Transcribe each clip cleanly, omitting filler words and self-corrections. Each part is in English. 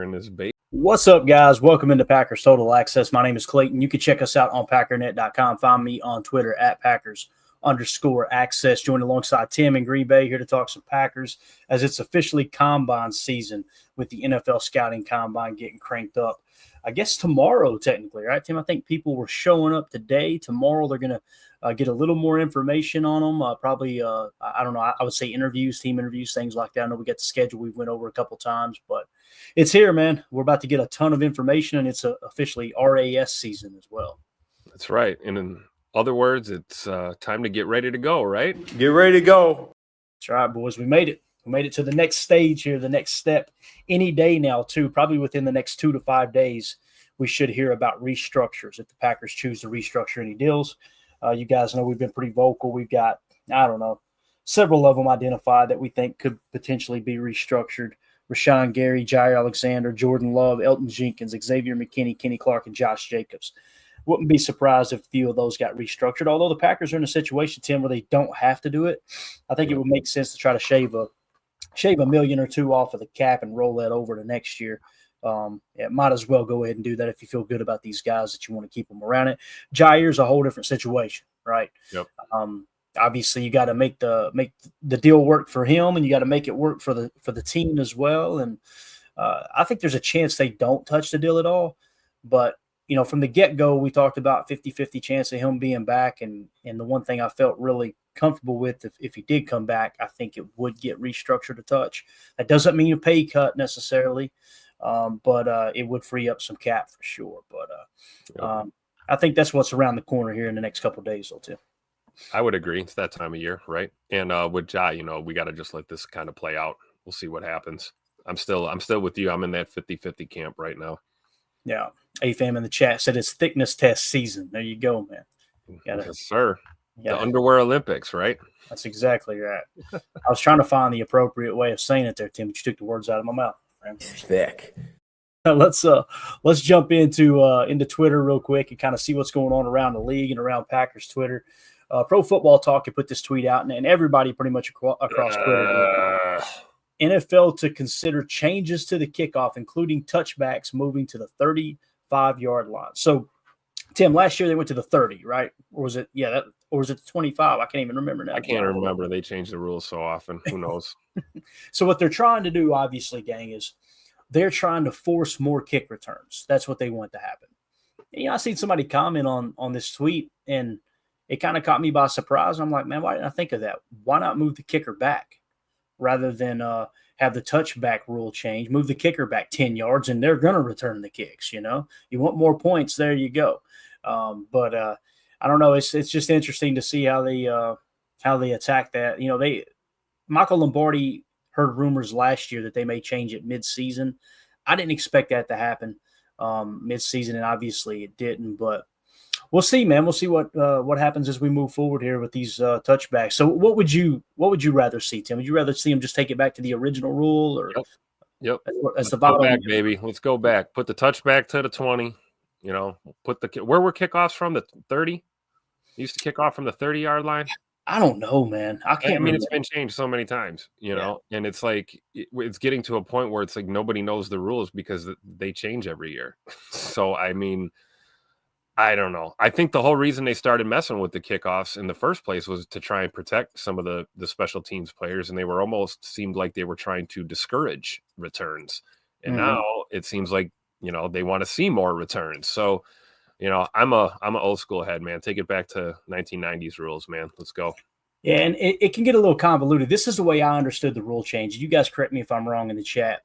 in this bait. What's up, guys? Welcome into Packers Total Access. My name is Clayton. You can check us out on Packernet.com. Find me on Twitter at Packers_access. Joined alongside Tim in Green Bay here to talk some Packers as it's officially combine season with the NFL scouting combine getting cranked up. I guess tomorrow, technically, right, Tim? I think people were showing up today. Tomorrow, they're going to get a little more information on them. Probably, I don't know, I would say interviews, team interviews, things like that. I know we got the schedule we went over a couple times, but it's here, man. We're about to get a ton of information, and it's officially RAS season as well. That's right. And in other words, it's time to get ready to go, right? Get ready to go. That's right, boys. We made it. We made it to the next stage here, the next step. Any day now, too, probably within the next 2 to 5 days, we should hear about restructures if the Packers choose to restructure any deals. You guys know we've been pretty vocal. We've got, I don't know, several of them identified that we think could potentially be restructured. Rashawn Gary, Jaire Alexander, Jordan Love, Elton Jenkins, Xavier McKinney, Kenny Clark, and Josh Jacobs. Wouldn't be surprised if a few of those got restructured. Although the Packers are in a situation, Tim, where they don't have to do it, I think it would make sense to try to shave $1 million or $2 million off of the cap and roll that over to next year. It might as well go ahead and do that if you feel good about these guys that you want to keep them around it. Jaire's a whole different situation, right? Yep. Obviously, you got to make the deal work for him, and you got to make it work for the team as well. And I think there's a chance they don't touch the deal at all. But from the get-go, we talked about 50-50 chance of him being back. And the one thing I felt really comfortable with, if he did come back, I think it would get restructured a touch. That doesn't mean a pay cut necessarily, but it would free up some cap for sure. But I think that's what's around the corner here in the next couple of days, though, too. I would agree. It's that time of year, right? And with Jai, we got to just let this kind of play out. We'll see what happens. I'm still with you. I'm in that 50-50 camp right now. Yeah. AFAM in the chat said it's thickness test season. There you go, man. Yes, sir. The Underwear Olympics, right? That's exactly right. I was trying to find the appropriate way of saying it there, Tim, but you took the words out of my mouth. Thick. Let's jump into Twitter real quick and kind of see what's going on around the league and around Packers Twitter. Pro Football Talk had put this tweet out, and everybody pretty much across Twitter. NFL to consider changes to the kickoff, including touchbacks moving to the 35-yard line. So, Tim, last year they went to the 30, right? Or was it or was it the 25? I can't even remember now. I can't remember. They change the rules so often. Who knows? So what they're trying to do, obviously, gang, is they're trying to force more kick returns. That's what they want to happen. And, I seen somebody comment on this tweet, and it kind of caught me by surprise. I'm like, man, why didn't I think of that? Why not move the kicker back rather than have the touchback rule change? Move the kicker back 10 yards, and they're going to return the kicks, You want more points, there you go. But I don't know. It's just interesting to see how they attack that. Michael Lombardi heard rumors last year that they may change it mid-season. I didn't expect that to happen mid-season, and obviously it didn't. But we'll see, man. We'll see what happens as we move forward here with these touchbacks. So what would you rather see, Tim? Would you rather see them just take it back to the original rule, or Yep. As the bottom back, baby? Let's go back. Put the touchback to the 20. Put where were kickoffs from? The 30. Used to kick off from the 30-yard line. I don't know, man. I can't. It's been changed so many times, and it's like it's getting to a point where it's like nobody knows the rules because they change every year. So I don't know. I think the whole reason they started messing with the kickoffs in the first place was to try and protect some of the special teams players, and they were seemed like they were trying to discourage returns. And now it seems like they want to see more returns. So. I'm an old school head, man. Take it back to 1990s rules, man. Let's go. Yeah, and it can get a little convoluted. This is the way I understood the rule change. You guys correct me if I'm wrong in the chat.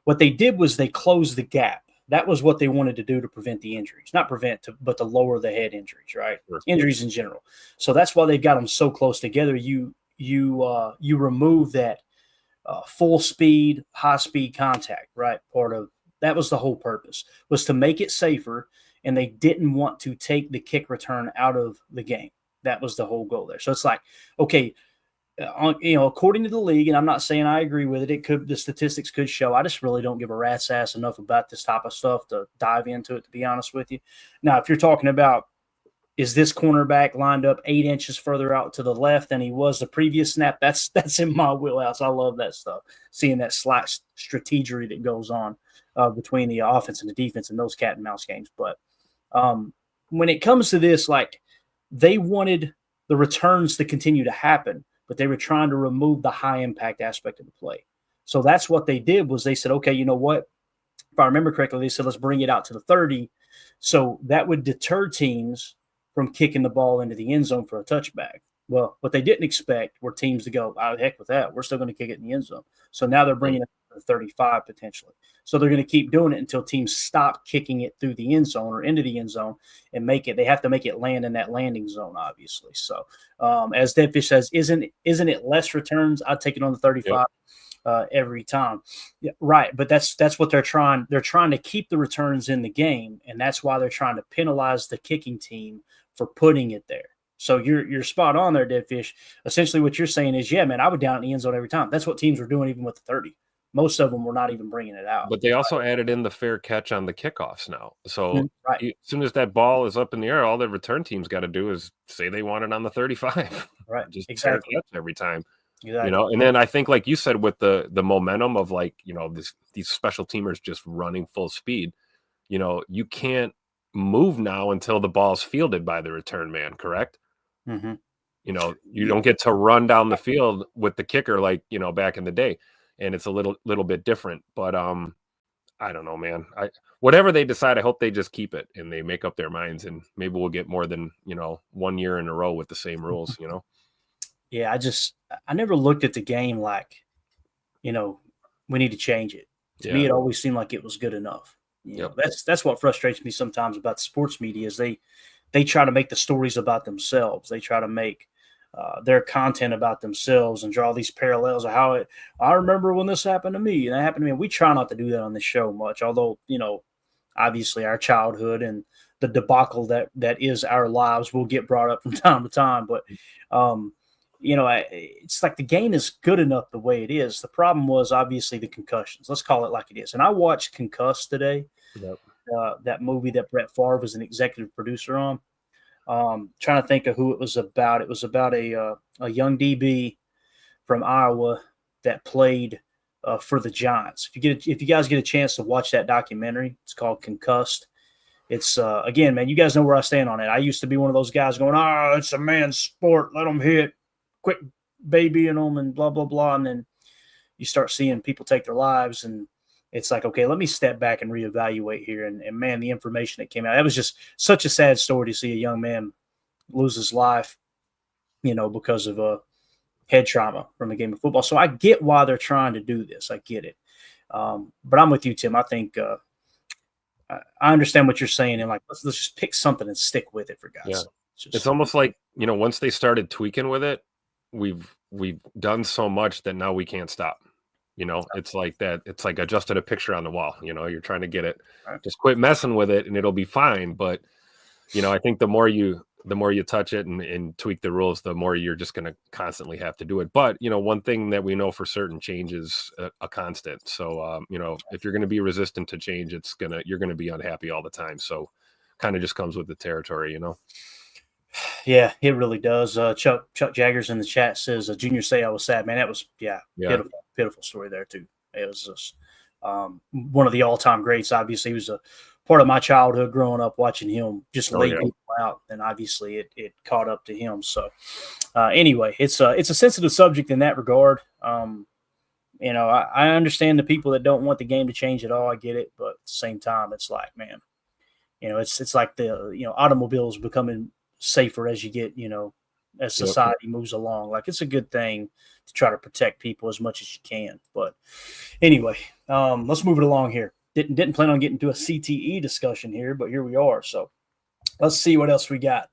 What they did was they closed the gap. That was what they wanted to do to prevent the injuries. Not prevent, but to lower the head injuries, right? Sure. Injuries in general. So that's why they've got them so close together. You remove that full speed, high speed contact, right? That was the whole purpose, was to make it safer. And they didn't want to take the kick return out of the game. That was the whole goal there. So it's like, okay, according to the league, and I'm not saying I agree with it. The statistics could show. I just really don't give a rat's ass enough about this type of stuff to dive into it, to be honest with you. Now, if you're talking about, is this cornerback lined up 8 inches further out to the left than he was the previous snap? That's in my wheelhouse. I love that stuff, seeing that slight strategery that goes on. between the offense and the defense in those cat and mouse games. But when it comes to this, like they wanted the returns to continue to happen, but they were trying to remove the high impact aspect of the play. So that's what they did was they said, okay, you know what? If I remember correctly, they said, let's bring it out to the 30. So that would deter teams from kicking the ball into the end zone for a touchback. Well, what they didn't expect were teams to go, oh, heck with that. We're still going to kick it in the end zone. So now they're bringing it to 35 potentially. So they're going to keep doing it until teams stop kicking it through the end zone or into the end zone and make it. They have to make it land in that landing zone, obviously. So as Deadfish says, isn't it less returns? I'd take it on the 35 every time. Yeah, right. But that's what they're trying. They're trying to keep the returns in the game, and that's why they're trying to penalize the kicking team for putting it there. So you're spot on there, Deadfish. Essentially what you're saying is, yeah, man, I would down in the end zone every time. That's what teams were doing even with the 30. Most of them were not even bringing it out. But they also added in the fair catch on the kickoffs now. So as soon as that ball is up in the air, all the return teams got to do is say they want it on the 35. Right. Just fair catch every time. Exactly. You know, and then I think, like you said, with the momentum of like, you know, these special teamers just running full speed, you know, you can't move now until the ball's fielded by the return man, correct? Mm-hmm. You know, you don't get to run down the field with the kicker like, you know, back in the day. And it's a little bit different. But I don't know, man. Whatever they decide, I hope they just keep it and they make up their minds, and maybe we'll get more than, you know, 1 year in a row with the same rules, you know? Yeah, I never looked at the game like, you know, we need to change it. To me, it always seemed like it was good enough. You know, that's what frustrates me sometimes about the sports media is they try to make the stories about themselves. They try to make their content about themselves and draw these parallels of how I remember when this happened to me and that happened to me. And we try not to do that on this show much, although, you know, obviously our childhood and the debacle that is our lives will get brought up from time to time. But, you know, it's like the game is good enough the way it is. The problem was obviously the concussions. Let's call it like it is. And I watched Concussed today, that movie that Brett Favre was an executive producer on. Trying to think of who it was about. It was about a young DB from Iowa that played for the Giants. If you guys get a chance to watch that documentary, it's called Concussed. It's again, man, you guys know where I stand on it. I used to be one of those guys going, it's a man's sport. Let them hit, quit babying them and blah, blah, blah. And then you start seeing people take their lives, and it's like, okay, let me step back and reevaluate here. And man, the information that came out, that was just such a sad story to see a young man lose his life, you know, because of a head trauma from a game of football. So I get why they're trying to do this. I get it. But I'm with you, Tim. I think I understand what you're saying. And like, let's just pick something and stick with it for guys. Yeah. It's almost like, you know, once they started tweaking with it, we've done so much that now we can't stop. You know, it's like that. It's like adjusting a picture on the wall. You know, you're trying to get it. Right. Just quit messing with it, and it'll be fine. But you know, I think the more you touch it and tweak the rules, the more you're just going to constantly have to do it. But you know, one thing that we know for certain, change is a constant. So you know, if you're going to be resistant to change, you're going to be unhappy all the time. So, kind of just comes with the territory, you know. Yeah, it really does. Chuck Jaggers in the chat says, "Junior say I was sad, man." That was beautiful story there too. It was just one of the all-time greats. Obviously, he was a part of my childhood growing up, watching him just lay people out, and obviously it caught up to him. So anyway, it's a sensitive subject in that regard. You know, I understand the people that don't want the game to change at all. I get it, but at the same time, it's like, man, you know, it's like the, you know, automobiles becoming safer as you get, you know, as society moves along. Like, it's a good thing to try to protect people as much as you can. But anyway, let's move it along here. Didn't plan on getting to a CTE discussion here, but here we are. So let's see what else we got.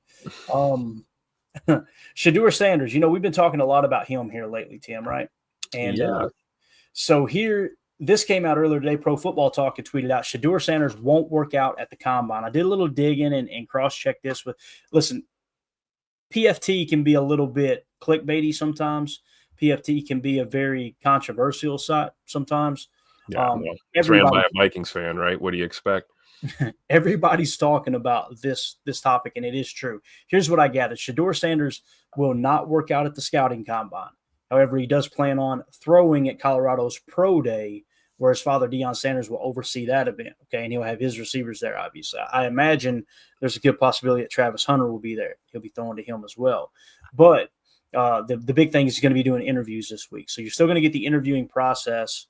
Shedeur Sanders, you know, we've been talking a lot about him here lately, Tim, right? And so here, this came out earlier today. Pro Football Talk had tweeted out, Shedeur Sanders won't work out at the combine. I did a little digging and cross-check this with, listen, PFT can be a little bit clickbaity sometimes. PFT can be a very controversial site sometimes. Yeah, it's ran by a Vikings fan, right? What do you expect? Everybody's talking about this topic, and it is true. Here's what I gathered. Shedeur Sanders will not work out at the scouting combine. However, he does plan on throwing at Colorado's pro day where his father, Deion Sanders, will oversee that event. Okay. And he'll have his receivers there, obviously. I imagine there's a good possibility that Travis Hunter will be there. He'll be throwing to him as well. But the big thing is going to be doing interviews this week. So you're still going to get the interviewing process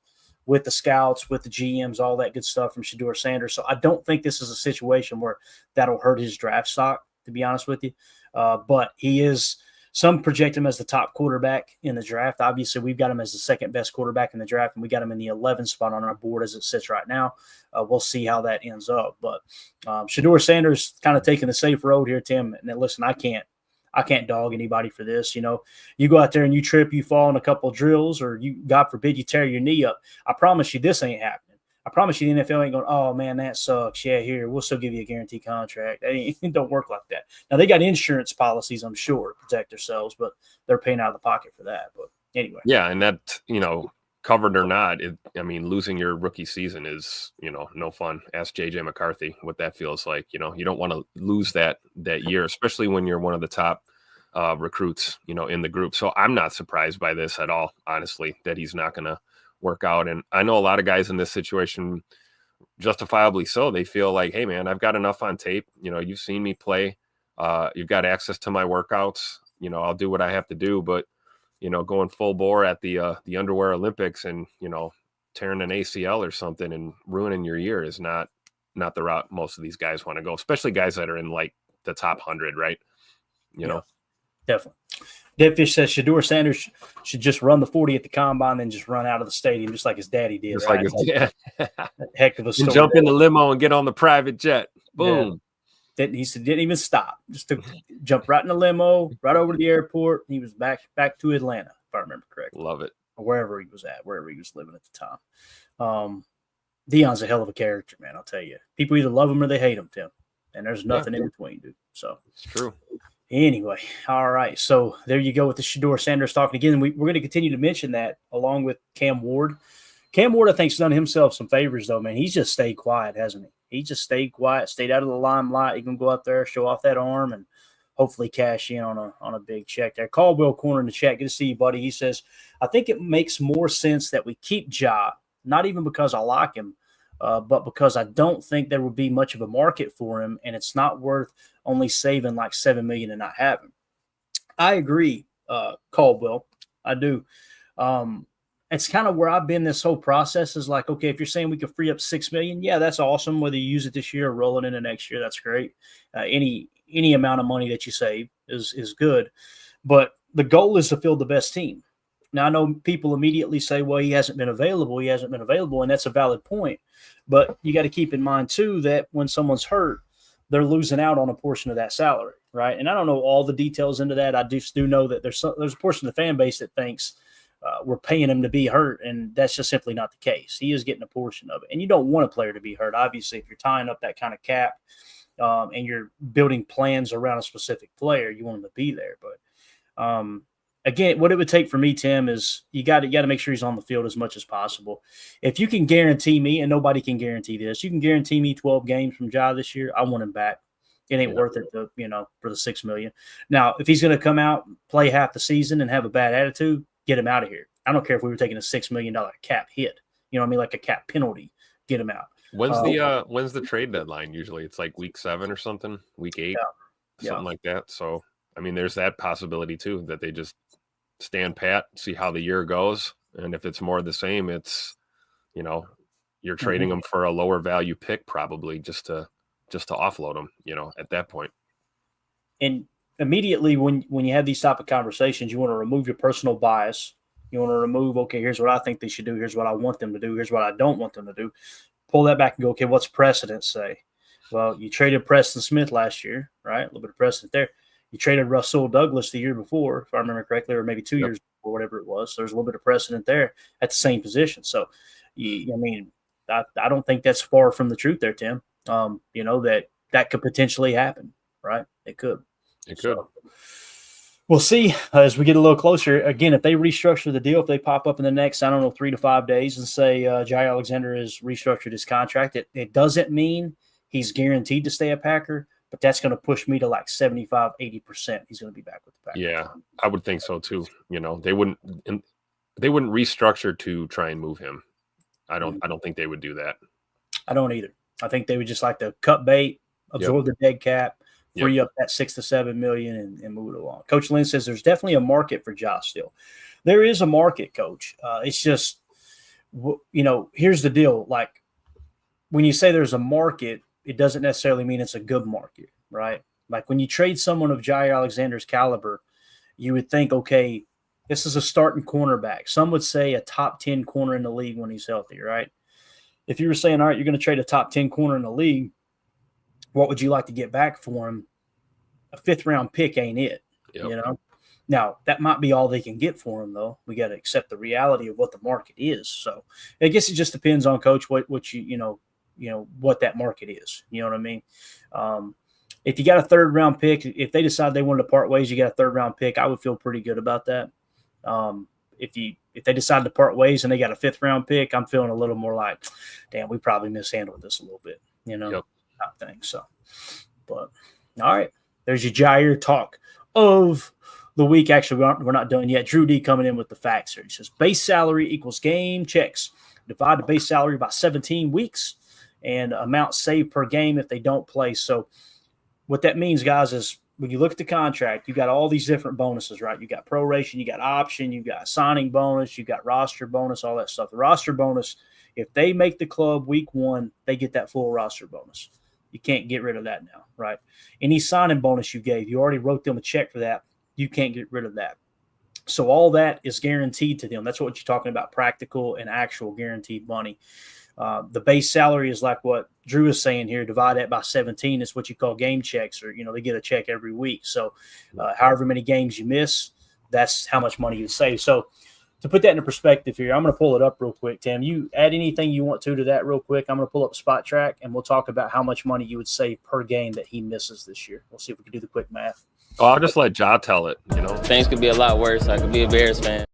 with the scouts, with the GMs, all that good stuff from Shedeur Sanders. So I don't think this is a situation where that'll hurt his draft stock, to be honest with you. But he is – some project him as the top quarterback in the draft. Obviously, we've got him as the second best quarterback in the draft, and we got him in the 11th spot on our board as it sits right now. We'll see how that ends up. But Shedeur Sanders kind of taking the safe road here, Tim. And listen, I can't dog anybody for this. You know, you go out there and you trip, you fall in a couple of drills, or you, God forbid, you tear your knee up. I promise you this ain't happening. I promise you the NFL ain't going, oh, man, that sucks. Yeah, here, we'll still give you a guaranteed contract. It don't work like that. Now, they got insurance policies, I'm sure, to protect themselves, but they're paying out of the pocket for that. But anyway. Yeah, and that, you know, covered or not, losing your rookie season is, you know, no fun. Ask J.J. McCarthy what that feels like. You know, you don't want to lose that year, especially when you're one of the top recruits, you know, in the group. So I'm not surprised by this at all, honestly, that he's not going to work out. And I know a lot of guys in this situation, justifiably so, they feel like, hey man, I've got enough on tape. You know, you've seen me play. You've got access to my workouts. You know, I'll do what I have to do. But, you know, going full bore at the underwear Olympics and, you know, tearing an ACL or something and ruining your year is not the route most of these guys want to go, especially guys that are in like the top 100, right? You know, definitely. Deadfish says Shedeur Sanders should just run the 40 at the combine and then just run out of the stadium just like his daddy did. Just right? like his dad. Heck of a story. And jump in the limo and get on the private jet. Boom. Yeah. Didn't even stop. Just jump right in the limo, right over to the airport. He was back to Atlanta, if I remember correctly. Love it. Or wherever he was at, wherever he was living at the time. Deion's a hell of a character, man, I'll tell you. People either love him or they hate him, Tim. And there's nothing in between, dude. So it's true. Anyway, all right. So there you go with the Shedeur Sanders talking again. We're going to continue to mention that along with Cam Ward. Cam Ward, I think, has done himself some favors, though, man. He's just stayed quiet, hasn't he? He just stayed quiet, stayed out of the limelight. He can go out there, show off that arm, and hopefully cash in on a big check there. Caldwell Corner in the chat. Good to see you, buddy. He says, I think it makes more sense that we keep Ja, not even because I like him, but because I don't think there would be much of a market for him, and it's not worth only saving like $7 million and not having. I agree, Caldwell. I do. It's kind of where I've been this whole process is like, okay, if you're saying we could free up $6 million, yeah, that's awesome. Whether you use it this year or roll it into next year, that's great. Any amount of money that you save is good. But the goal is to field the best team. Now, I know people immediately say, well, he hasn't been available. And that's a valid point. But you got to keep in mind, too, that when someone's hurt, they're losing out on a portion of that salary, right? And I don't know all the details into that. I just do know that there's a portion of the fan base that thinks we're paying him to be hurt, and that's just simply not the case. He is getting a portion of it. And you don't want a player to be hurt. Obviously, if you're tying up that kind of cap and you're building plans around a specific player, you want him to be there. But again, what it would take for me, Tim, is you got to make sure he's on the field as much as possible. If you can guarantee me, and nobody can guarantee this, you can guarantee me 12 games from Ja this year, I want him back. It ain't worth it for the $6 million. Now, if he's going to come out, play half the season, and have a bad attitude, get him out of here. I don't care if we were taking a $6 million cap hit. You know what I mean? Like a cap penalty. Get him out. When's the trade deadline? Usually it's like week 7 or something, week 8, something like that. So, I mean, there's that possibility too, that they just stand pat, see how the year goes. And if it's more of the same, it's, you're trading them for a lower value pick, probably just to offload them, at that point. And immediately when you have these type of conversations, you want to remove your personal bias. You want to remove, okay, here's what I think they should do. Here's what I want them to do. Here's what I don't want them to do. Pull that back and go, okay, what's precedent say? Well, you traded Preston Smith last year, right? A little bit of precedent there. You traded Russell Douglas the year before, if I remember correctly, or maybe 2 years before, whatever it was. So there's a little bit of precedent there at the same position. So, I don't think that's far from the truth there, Tim. That could potentially happen, right? It could. It could. So, we'll see as we get a little closer. Again, if they restructure the deal, if they pop up in the next, 3 to 5 days and say Jaire Alexander has restructured his contract, it doesn't mean he's guaranteed to stay a Packer, but that's going to push me to like 75, 80%. He's going to be back with the Packers. Yeah, I would think so too. They wouldn't restructure to try and move him. I don't think they would do that. I don't either. I think they would just like to cut bait, absorb the dead cap, free up that $6 to $7 million, and move it along. Coach Lynn says there's definitely a market for Josh still. There is a market, Coach. It's just, here's the deal. Like, when you say there's a market, it doesn't necessarily mean it's a good market, right? Like, when you trade someone of Jaire Alexander's caliber, you would think, okay, this is a starting cornerback. Some would say a top 10 corner in the league when he's healthy, right? If you were saying, all right, you're going to trade a top 10 corner in the league, what would you like to get back for him? A 5th-round pick ain't it, Now, that might be all they can get for him, though. We got to accept the reality of what the market is. So I guess it just depends on, Coach, what what that market is. You know what I mean? If you got a 3rd-round pick, if they decide they wanted to part ways, you got a 3rd-round pick, I would feel pretty good about that. If they decide to part ways and they got a 5th-round pick, I'm feeling a little more like, damn, we probably mishandled this a little bit, I think so. But all right, there's your Jaire talk of the week. Actually, we're not done yet. Drew D coming in with the facts here. He says base salary equals game checks. Divide the base salary by 17 weeks and amount saved per game if they don't play. So what that means, guys, is when you look at the contract, you got all these different bonuses, right? You got proration, you got option, you got signing bonus, you got roster bonus, all that stuff. The roster bonus, if they make the club week 1, they get that full roster bonus. You can't get rid of that now, right? Any signing bonus you gave, you already wrote them a check for that. You can't get rid of that. So all that is guaranteed to them. That's what you're talking about, practical and actual guaranteed money. The base salary is like what Drew is saying here. Divide that by 17 is what you call game checks, or, they get a check every week. So however many games you miss, that's how much money you save. So to put that into perspective here, I'm going to pull it up real quick, Tim. You add anything you want to that real quick. I'm going to pull up Spot Track, and we'll talk about how much money you would save per game that he misses this year. We'll see if we can do the quick math. Oh, I'll just let Ja tell it, Things could be a lot worse. I could be a Bears fan.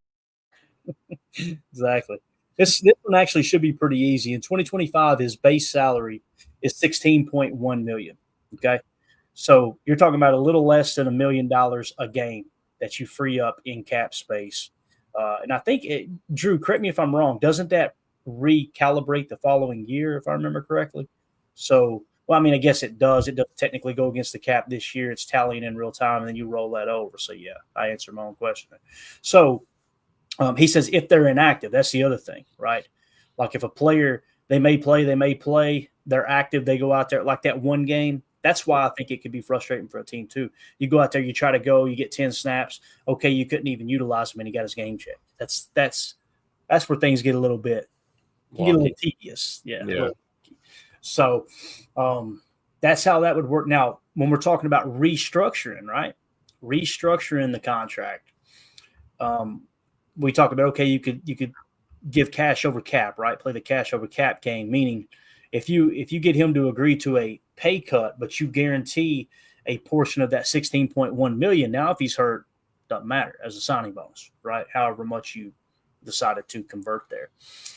Exactly. This one actually should be pretty easy. In 2025, his base salary is $16.1 million. Okay, so you're talking about a little less than $1 million a game that you free up in cap space. And I think, Drew, correct me if I'm wrong, doesn't that recalibrate the following year, if I remember correctly? So, well, I mean, I guess it does. It doesn't technically go against the cap this year. It's tallying in real time, and then you roll that over. So, yeah, I answered my own question. So, he says if they're inactive, that's the other thing, right? Like if a player, they may play, they're active, they go out there like that one game. That's why I think it could be frustrating for a team too. You go out there, you try to go, you get 10 snaps. Okay, you couldn't even utilize him, and he got his game check. That's where things get a little bit tedious. Yeah. So that's how that would work. Now, when we're talking about restructuring, right? Restructuring the contract. We talk about, okay, you could give cash over cap, right? Play the cash over cap game, meaning if you get him to agree to a pay cut, but you guarantee a portion of that $16.1 million. Now, if he's hurt, doesn't matter as a signing bonus, right? However much you decided to convert there.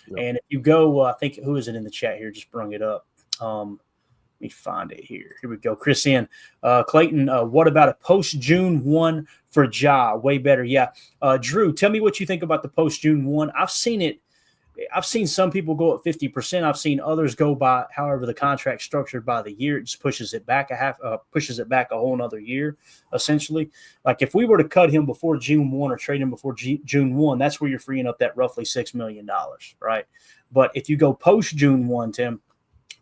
Yep. And if you go, I think, who is it in the chat here? Just bring it up. Let me find it here. Here we go. Chris in. Clayton, what about a post-June 1 for Ja? Way better. Yeah. Drew, tell me what you think about the post-June 1. I've seen some people go at 50%. I've seen others go by however the contract's structured by the year. It just pushes it back a whole nother year, essentially. Like if we were to cut him before June 1 or trade him before June 1, that's where you're freeing up that roughly $6 million, right? But if you go post-June 1, Tim,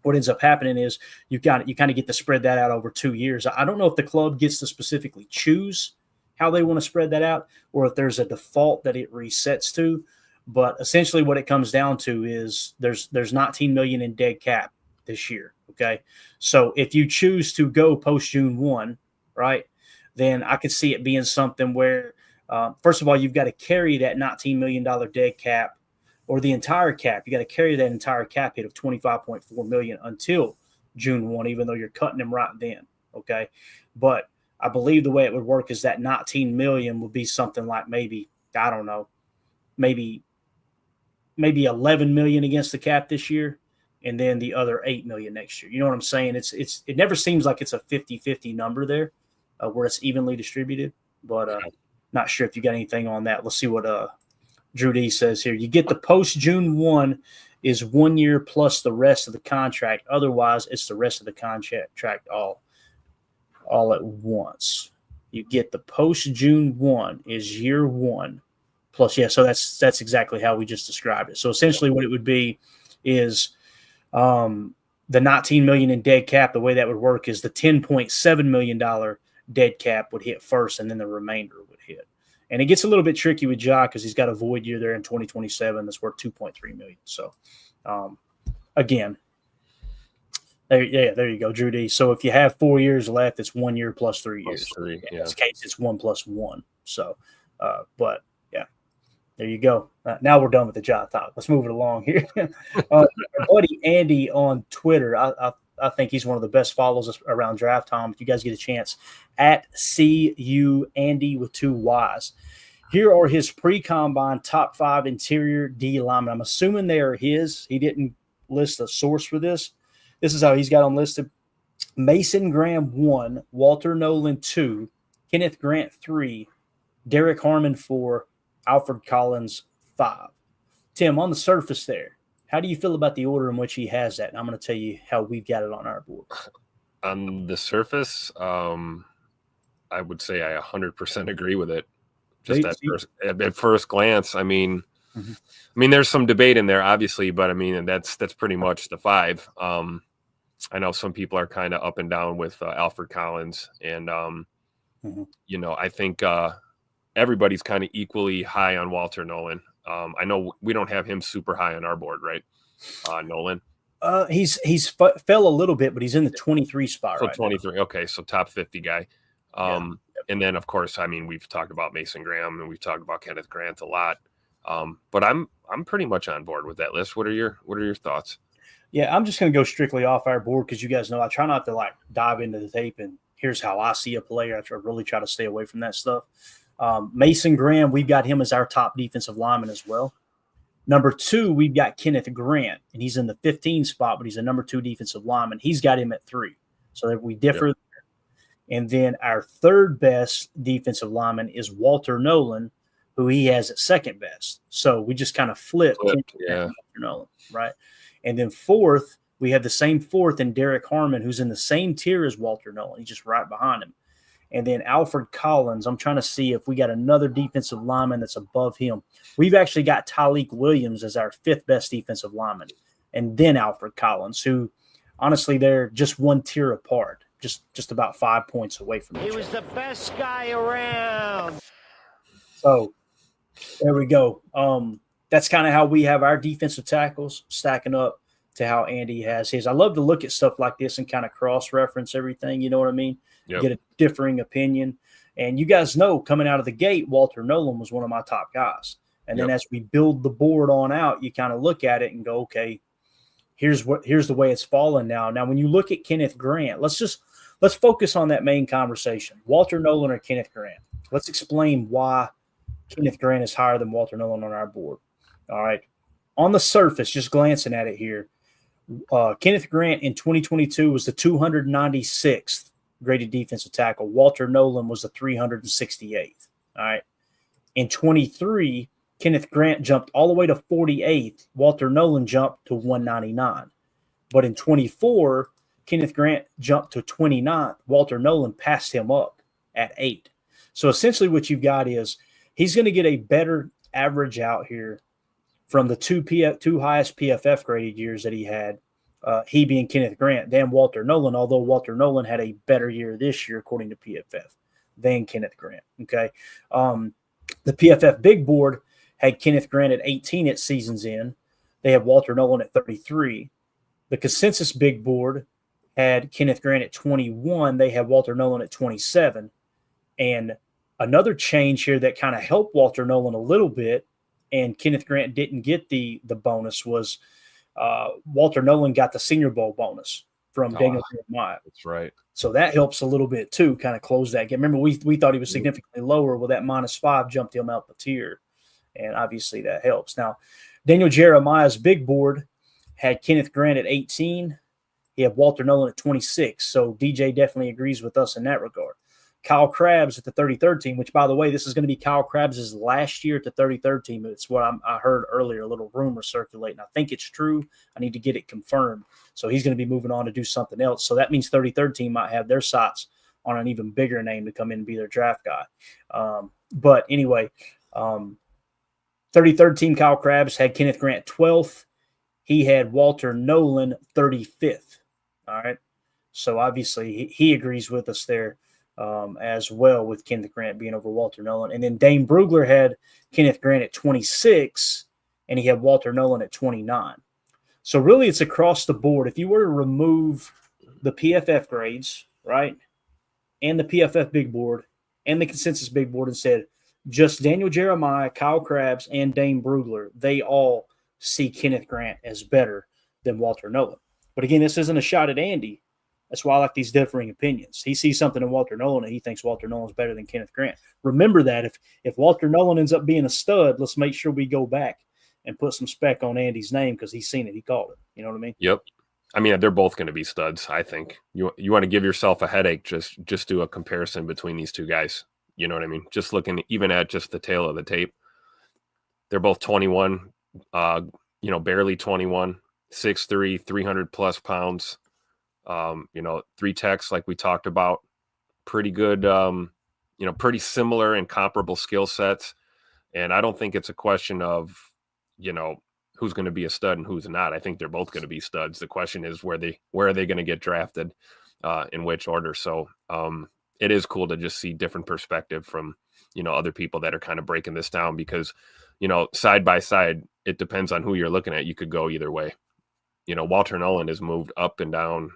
what ends up happening is you kind of get to spread that out over 2 years. I don't know if the club gets to specifically choose how they want to spread that out or if there's a default that it resets to. But essentially what it comes down to is there's $19 million in dead cap this year, okay? So if you choose to go post-June 1, right, then I could see it being something where, first of all, you've got to carry that $19 million dead cap or the entire cap. You got to carry that entire cap hit of $25.4 million until June 1, even though you're cutting them right then, okay? But I believe the way it would work is that $19 million would be something like maybe, I don't know, maybe $11 million against the cap this year, and then the other $8 million next year. You know what I'm saying? It never seems like it's a 50-50 number there, where it's evenly distributed. But not sure if you got anything on that. Let's see what Drew D says here. You get the post June 1 is 1 year plus the rest of the contract. Otherwise, it's the rest of the contract all at once. You get the post June 1 is year 1 plus. Yeah, so that's exactly how we just described it. So essentially what it would be is the $19 million in dead cap. The way that would work is the $10.7 million dead cap would hit first, and then the remainder would hit. And it gets a little bit tricky with Ja because he's got a void year there in 2027 that's worth $2.3 million. So, again, there you go, Drew D. So if you have 4 years left, it's 1 year plus 3 years. In this case, it's 1 + 1. So, but yeah, there you go. Now we're done with the Ja talk. Let's move it along here. Our buddy Andy on Twitter, I think he's one of the best follows around draft time. If you guys get a chance, at CU Andy with 2 Y's. Here are his pre-combine top 5 interior D linemen. I'm assuming they are his. He didn't list a source for this. This is how he's got them listed. Mason Graham 1, Walter Nolan 2, Kenneth Grant 3, Derek Harmon 4, Alfred Collins 5. Tim, on the surface there, how do you feel about the order in which he has that? And I'm going to tell you how we've got it on our board. On the surface, I would say I 100% agree with it. Just at first glance, I mean, there's some debate in there, obviously, but I mean, that's pretty much the 5. I know some people are kind of up and down with Alfred Collins, and I think everybody's kind of equally high on Walter Nolan. I know we don't have him super high on our board, right? Nolan. He's fell a little bit, but he's in the 23 spot. So right 23. Now. Okay, so top 50 guy. And then of course, I mean, we've talked about Mason Graham and we've talked about Kenneth Grant a lot. But I'm pretty much on board with that list. What are your thoughts? Yeah, I'm just going to go strictly off our board because you guys know I try not to dive into the tape and here's how I see a player. I really try to stay away from that stuff. Mason Graham, we've got him as our top defensive lineman as well. Number 2, we've got Kenneth Grant, and he's in the 15 spot, but he's a number 2 defensive lineman. He's got him at 3. So that we differ. Yep. And then our third best defensive lineman is Walter Nolan, who he has at second best. So we just kind of flipped Walter Nolan, right? And then 4th, we have the same 4th in Derek Harmon, who's in the same tier as Walter Nolan. He's just right behind him. And then Alfred Collins, I'm trying to see if we got another defensive lineman that's above him. We've actually got Tyleek Williams as our 5th best defensive lineman. And then Alfred Collins, who honestly they're just one tier apart, just about 5 points away from each other. He was the best guy around. So there we go. That's kind of how we have our defensive tackles stacking up to how Andy has his. I love to look at stuff like this and kind of cross-reference everything, you know what I mean? Yep. Get a differing opinion. And you guys know coming out of the gate, Walter Nolan was one of my top guys. And then as we build the board on out, you kind of look at it and go, okay, here's the way it's fallen now. Now, when you look at Kenneth Grant, let's focus on that main conversation. Walter Nolan or Kenneth Grant? Let's explain why Kenneth Grant is higher than Walter Nolan on our board. All right. On the surface, just glancing at it here, Kenneth Grant in 2022 was the 296th graded defensive tackle. Walter Nolan was the 368th. All right. In 23, Kenneth Grant jumped all the way to 48th. Walter Nolan jumped to 199. But in 24, Kenneth Grant jumped to 29th. Walter Nolan passed him up at 8. So essentially what you've got is he's going to get a better average out here from the two highest PFF graded years that he had, he being Kenneth Grant, than Walter Nolan, although Walter Nolan had a better year this year, according to PFF, than Kenneth Grant. Okay. The PFF big board had Kenneth Grant at 18 at season's end. They had Walter Nolan at 33. The consensus big board had Kenneth Grant at 21. They had Walter Nolan at 27. And another change here that kind of helped Walter Nolan a little bit, and Kenneth Grant didn't get the bonus, was Walter Nolan got the Senior Bowl bonus from Daniel Jeremiah. That's right. So that helps a little bit too, kind of close that gap. Remember, we thought he was significantly lower. Well, that -5 jumped him out the tier, and obviously that helps. Now, Daniel Jeremiah's big board had Kenneth Grant at 18. He had Walter Nolan at 26. So DJ definitely agrees with us in that regard. Kyle Krabs at the 33rd team, which, by the way, this is going to be Kyle Krabs' last year at the 33rd team. It's what I heard earlier, a little rumor circulating. I think it's true. I need to get it confirmed. So he's going to be moving on to do something else. So that means 33rd team might have their sights on an even bigger name to come in and be their draft guy. But anyway, 33rd team Kyle Krabs had Kenneth Grant 12th. He had Walter Nolan 35th. All right. So obviously he agrees with us there as well, with Kenneth Grant being over Walter Nolan. And then Dane Brugler had Kenneth Grant at 26, and he had Walter Nolan at 29. So really it's across the board. If you were to remove the PFF grades, right, and the PFF big board and the consensus big board and said just Daniel Jeremiah, Kyle Krabs, and Dane Brugler, they all see Kenneth Grant as better than Walter Nolan. But again, this isn't a shot at Andy. That's why I like these differing opinions. He sees something in Walter Nolan and he thinks Walter Nolan's better than Kenneth Grant. Remember that if Walter Nolan ends up being a stud, let's make sure we go back and put some spec on Andy's name because he's seen it. He called it. You know what I mean? Yep. I mean, they're both going to be studs, I think. You want to give yourself a headache, just do a comparison between these two guys. You know what I mean? Just looking even at just the tail of the tape. They're both 21, barely 21, 6'3", 300-plus pounds. 3 techs like we talked about. Pretty good, pretty similar and comparable skill sets. And I don't think it's a question of, who's going to be a stud and who's not. I think they're both going to be studs. The question is where are they going to get drafted, in which order. So it is cool to just see different perspective from, other people that are kind of breaking this down because, side by side, it depends on who you're looking at. You could go either way. Walter Nolan has moved up and down.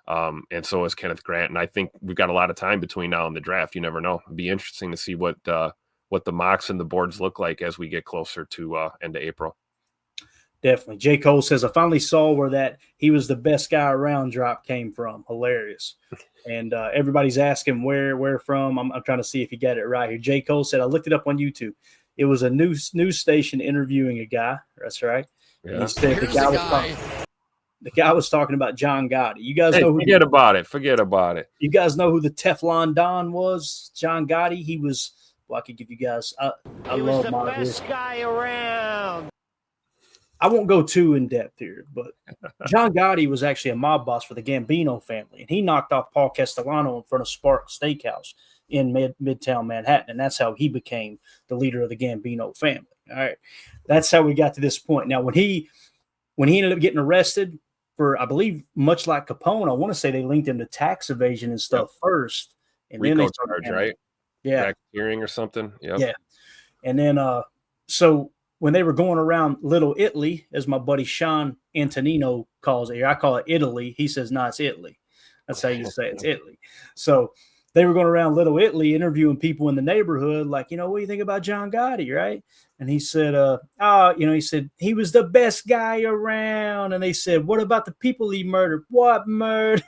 And so is Kenneth Grant. And I think we've got a lot of time between now and the draft. You never know. It'd be interesting to see what the mocks and the boards look like as we get closer to end of April. Definitely. J. Cole says, I finally saw where that he was the best guy around drop came from. Hilarious. And everybody's asking where from. I'm trying to see if you got it right here. J. Cole said, I looked it up on YouTube. It was a news station interviewing a guy. That's right. Yeah. And he said the guy was talking about John Gotti. You guys know who Forget about it. You guys know who the Teflon Don was? John Gotti. He was I could give you guys I love the best guy around. I won't go too in depth here, but John Gotti was actually a mob boss for the Gambino family, and he knocked off Paul Castellano in front of Spark Steakhouse in Midtown Manhattan, and that's how he became the leader of the Gambino family. All right, that's how we got to this point. Now, when he ended up getting arrested for, I believe, much like Capone, I want to say they linked him to tax evasion and stuff first, and Rico then they charge, right? Yeah, hearing or something. Yep. Yeah, and then so when they were going around Little Italy, as my buddy Sean Antonino calls it here, I call it Italy. He says, no, it's Italy. That's how you say it. It's Italy. So they were going around Little Italy interviewing people in the neighborhood, like, what do you think about John Gotti, right? And he said, he said, he was the best guy around. And they said, what about the people he murdered? What murder?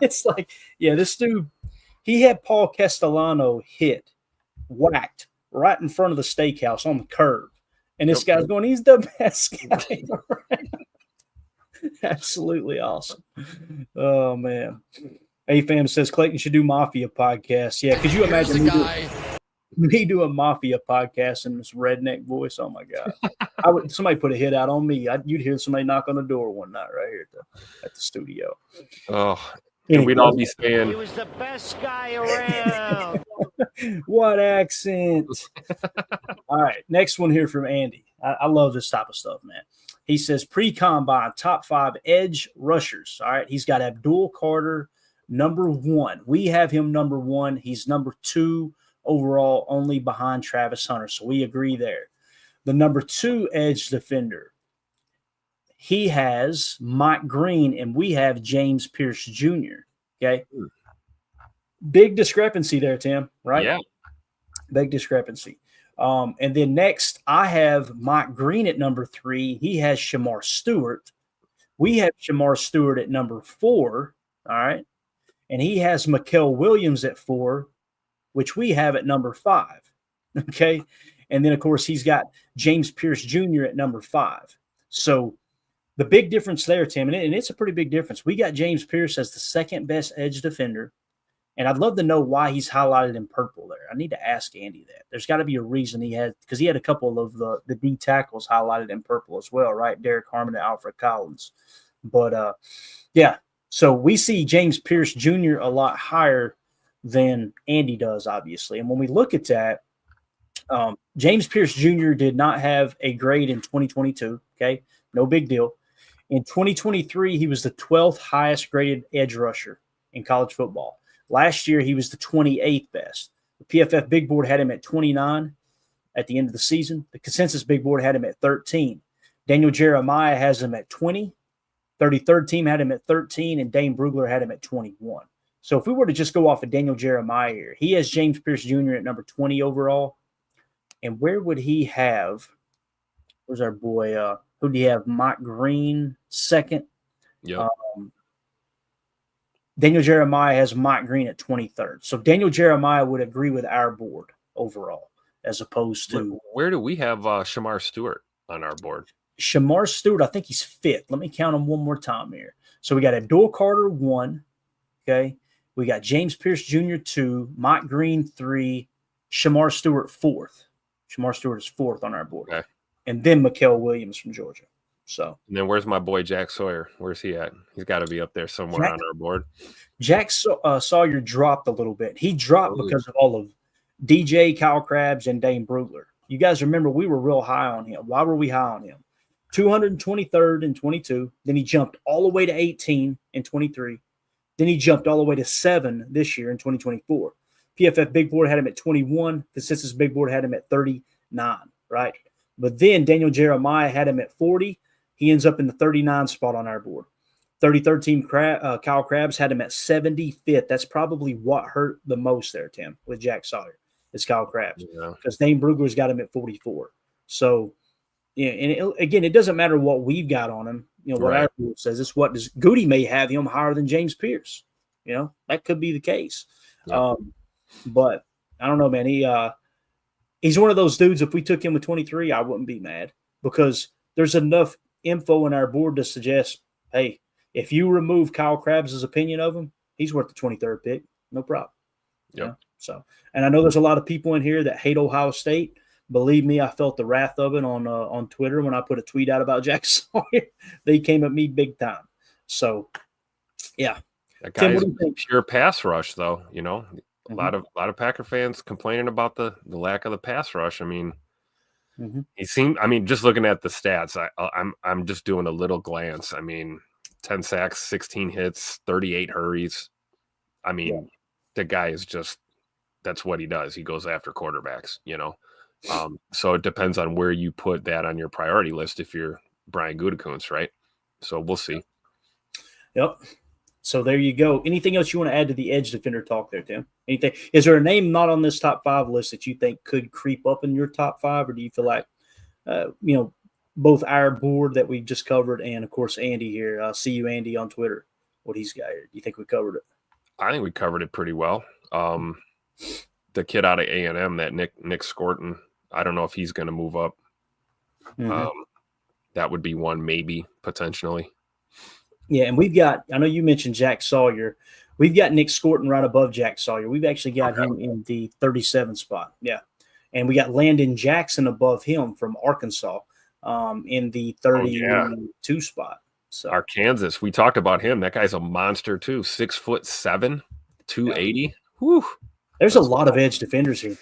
It's like, yeah, this dude, he had Paul Castellano whacked right in front of the steakhouse on the curb. And this guy's going, he's the best guy around. Absolutely awesome. Oh, man. A-Fam says Clayton should do Mafia podcast. Yeah, could you imagine me do a Mafia podcast in this redneck voice? Oh, my God. Somebody put a hit out on me. You'd hear somebody knock on the door one night right here at the studio. Oh, and we'd all be saying, he was the best guy around. What accent? All right, next one here from Andy. I love this type of stuff, man. He says pre-combine top 5 edge rushers. All right, he's got Abdul Carter, number 1. We have him number 1. He's number 2 overall, only behind Travis Hunter. So we agree there. The number 2 edge defender, he has Mike Green, and we have James Pierce Jr. Okay. Big discrepancy there, Tim, right? Yeah. Big discrepancy. And then next, I have Mike Green at number 3. He has Shamar Stewart. We have Shamar Stewart at number 4. All right. And he has Mikael Williams at 4, which we have at number 5. Okay. And then, of course, he's got James Pierce Jr. at number 5. So the big difference there, Tim, and it's a pretty big difference. We got James Pierce as the second best edge defender. And I'd love to know why he's highlighted in purple there. I need to ask Andy that. There's got to be a reason he had, because he had a couple of the D tackles highlighted in purple as well, right? Derek Harmon and Alfred Collins. But, yeah, so we see James Pierce Jr. a lot higher than Andy does, obviously. And when we look at that, James Pierce Jr. did not have a grade in 2022, okay? No big deal. In 2023, he was the 12th highest graded edge rusher in college football. Last year, he was the 28th best. The PFF Big Board had him at 29 at the end of the season. The Consensus Big Board had him at 13. Daniel Jeremiah has him at 20. 33rd team had him at 13, and Dane Brugler had him at 21. So if we were to just go off of Daniel Jeremiah here, he has James Pierce Jr. at number 20 overall. And where would he have – where's our boy? Who do you have? Mike Green, second. Yep. Daniel Jeremiah has Mike Green at 23rd. So Daniel Jeremiah would agree with our board overall as opposed to – Where do we have Shamar Stewart on our board? Shamar Stewart, I think he's fifth. Let me count him one more time here. So we got Abdul Carter, 1. Okay. We got James Pierce Jr., 2. Mike Green, 3. Shamar Stewart, 4th. Shamar Stewart is 4th on our board. Okay. And then Mikael Williams from Georgia. So and then where's my boy Jack Sawyer? Where's he at? He's got to be up there somewhere on our board. Jack Sawyer dropped a little bit. He dropped because of all of DJ, Kyle Krabs, and Dane Brugler. You guys remember we were real high on him. Why were we high on him? 223rd in 22. Then he jumped all the way to 18 in 23. Then he jumped all the way to 7 this year in 2024. PFF Big Board had him at 21. Consensus Big Board had him at 39, right? But then Daniel Jeremiah had him at 40. He ends up in the 39 spot on our board. 33rd team Kyle Krabs had him at 75th. That's probably what hurt the most there, Tim, with Jack Sawyer. It's Kyle Krabs. Because Dane Brugler's got him at 44. So, yeah, and again, it doesn't matter what we've got on him. You know, what our board says. It's what does Goody may have him higher than James Pierce. You know, that could be the case. Yep. But I don't know, man. He's one of those dudes. If we took him with 23, I wouldn't be mad because there's enough info in our board to suggest, hey, if you remove Kyle Krabs' opinion of him, he's worth the 23rd pick. No problem. Yep. You know? So, and I know there's a lot of people in here that hate Ohio State. Believe me, I felt the wrath of it on Twitter when I put a tweet out about Jack Sawyer. They came at me big time. So, yeah. That guy is pure pass rush, though. You know, a lot of Packer fans complaining about the lack of the pass rush. I mean, he seemed. I mean, just looking at the stats, I'm just doing a little glance. I mean, 10 sacks, 16 hits, 38 hurries. I mean, the guy is just. That's what he does. He goes after quarterbacks. You know. So it depends on where you put that on your priority list if you're Brian Gutekunst, right? So we'll see. Yep. So there you go. Anything else you want to add to the edge defender talk there, Tim? Anything? Is there a name not on this top 5 list that you think could creep up in your top 5, or do you feel like, both our board that we just covered and, of course, Andy here, see you, Andy, on Twitter, what he's got here? Do you think we covered it? I think we covered it pretty well. The kid out of A&M, that Nick Scorton, I don't know if he's going to move up. That would be one maybe, potentially. Yeah, and we've got – I know you mentioned Jack Sawyer. We've got Nick Scorton right above Jack Sawyer. We've actually got him in the 37 spot. Yeah. And we got Landon Jackson above him from Arkansas in the 32 spot. So Arkansas, we talked about him. That guy's a monster too. 6'7", 280. Whew. There's a lot of edge defenders here.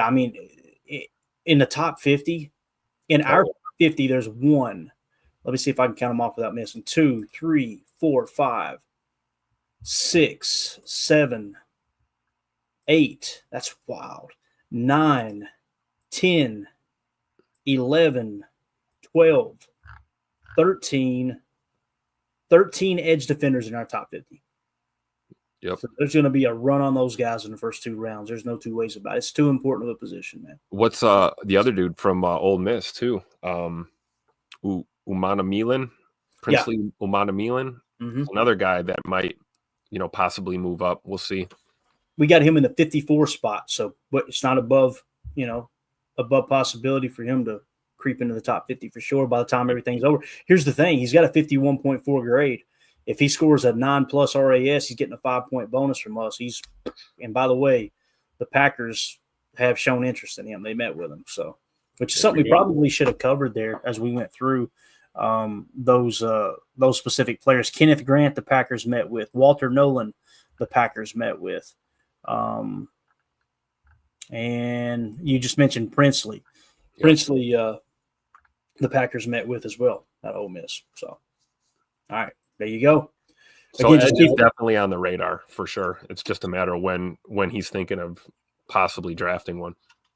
I mean, in the top 50, in our 50, there's one. Let me see if I can count them off without missing. 2, 3, 4, 5, 6, 7, 8. That's wild. 9, 10, 11, 12, 13 edge defenders in our top 50. Yep. So there's going to be a run on those guys in the first 2 rounds. There's no two ways about it. It's too important of a position, man. What's the other dude from Ole Miss too? Umana Milan, Princely Umana Milan. Another guy that might, possibly move up. We'll see. We got him in the 54 spot, so but it's not above possibility for him to creep into the top 50 for sure by the time everything's over. Here's the thing. He's got a 51.4 grade. If he scores a 9+ RAS, he's getting a 5-point bonus from us. And by the way, the Packers have shown interest in him. They met with him, so which is something we probably should have covered there as we went through those specific players. Kenneth Grant, the Packers met with. Walter Nolan, the Packers met with. And you just mentioned Princely. Yep. Princely, the Packers met with as well at Ole Miss. So, all right, there you go. So Edge is definitely on the radar for sure. It's just a matter of when he's thinking of possibly drafting one.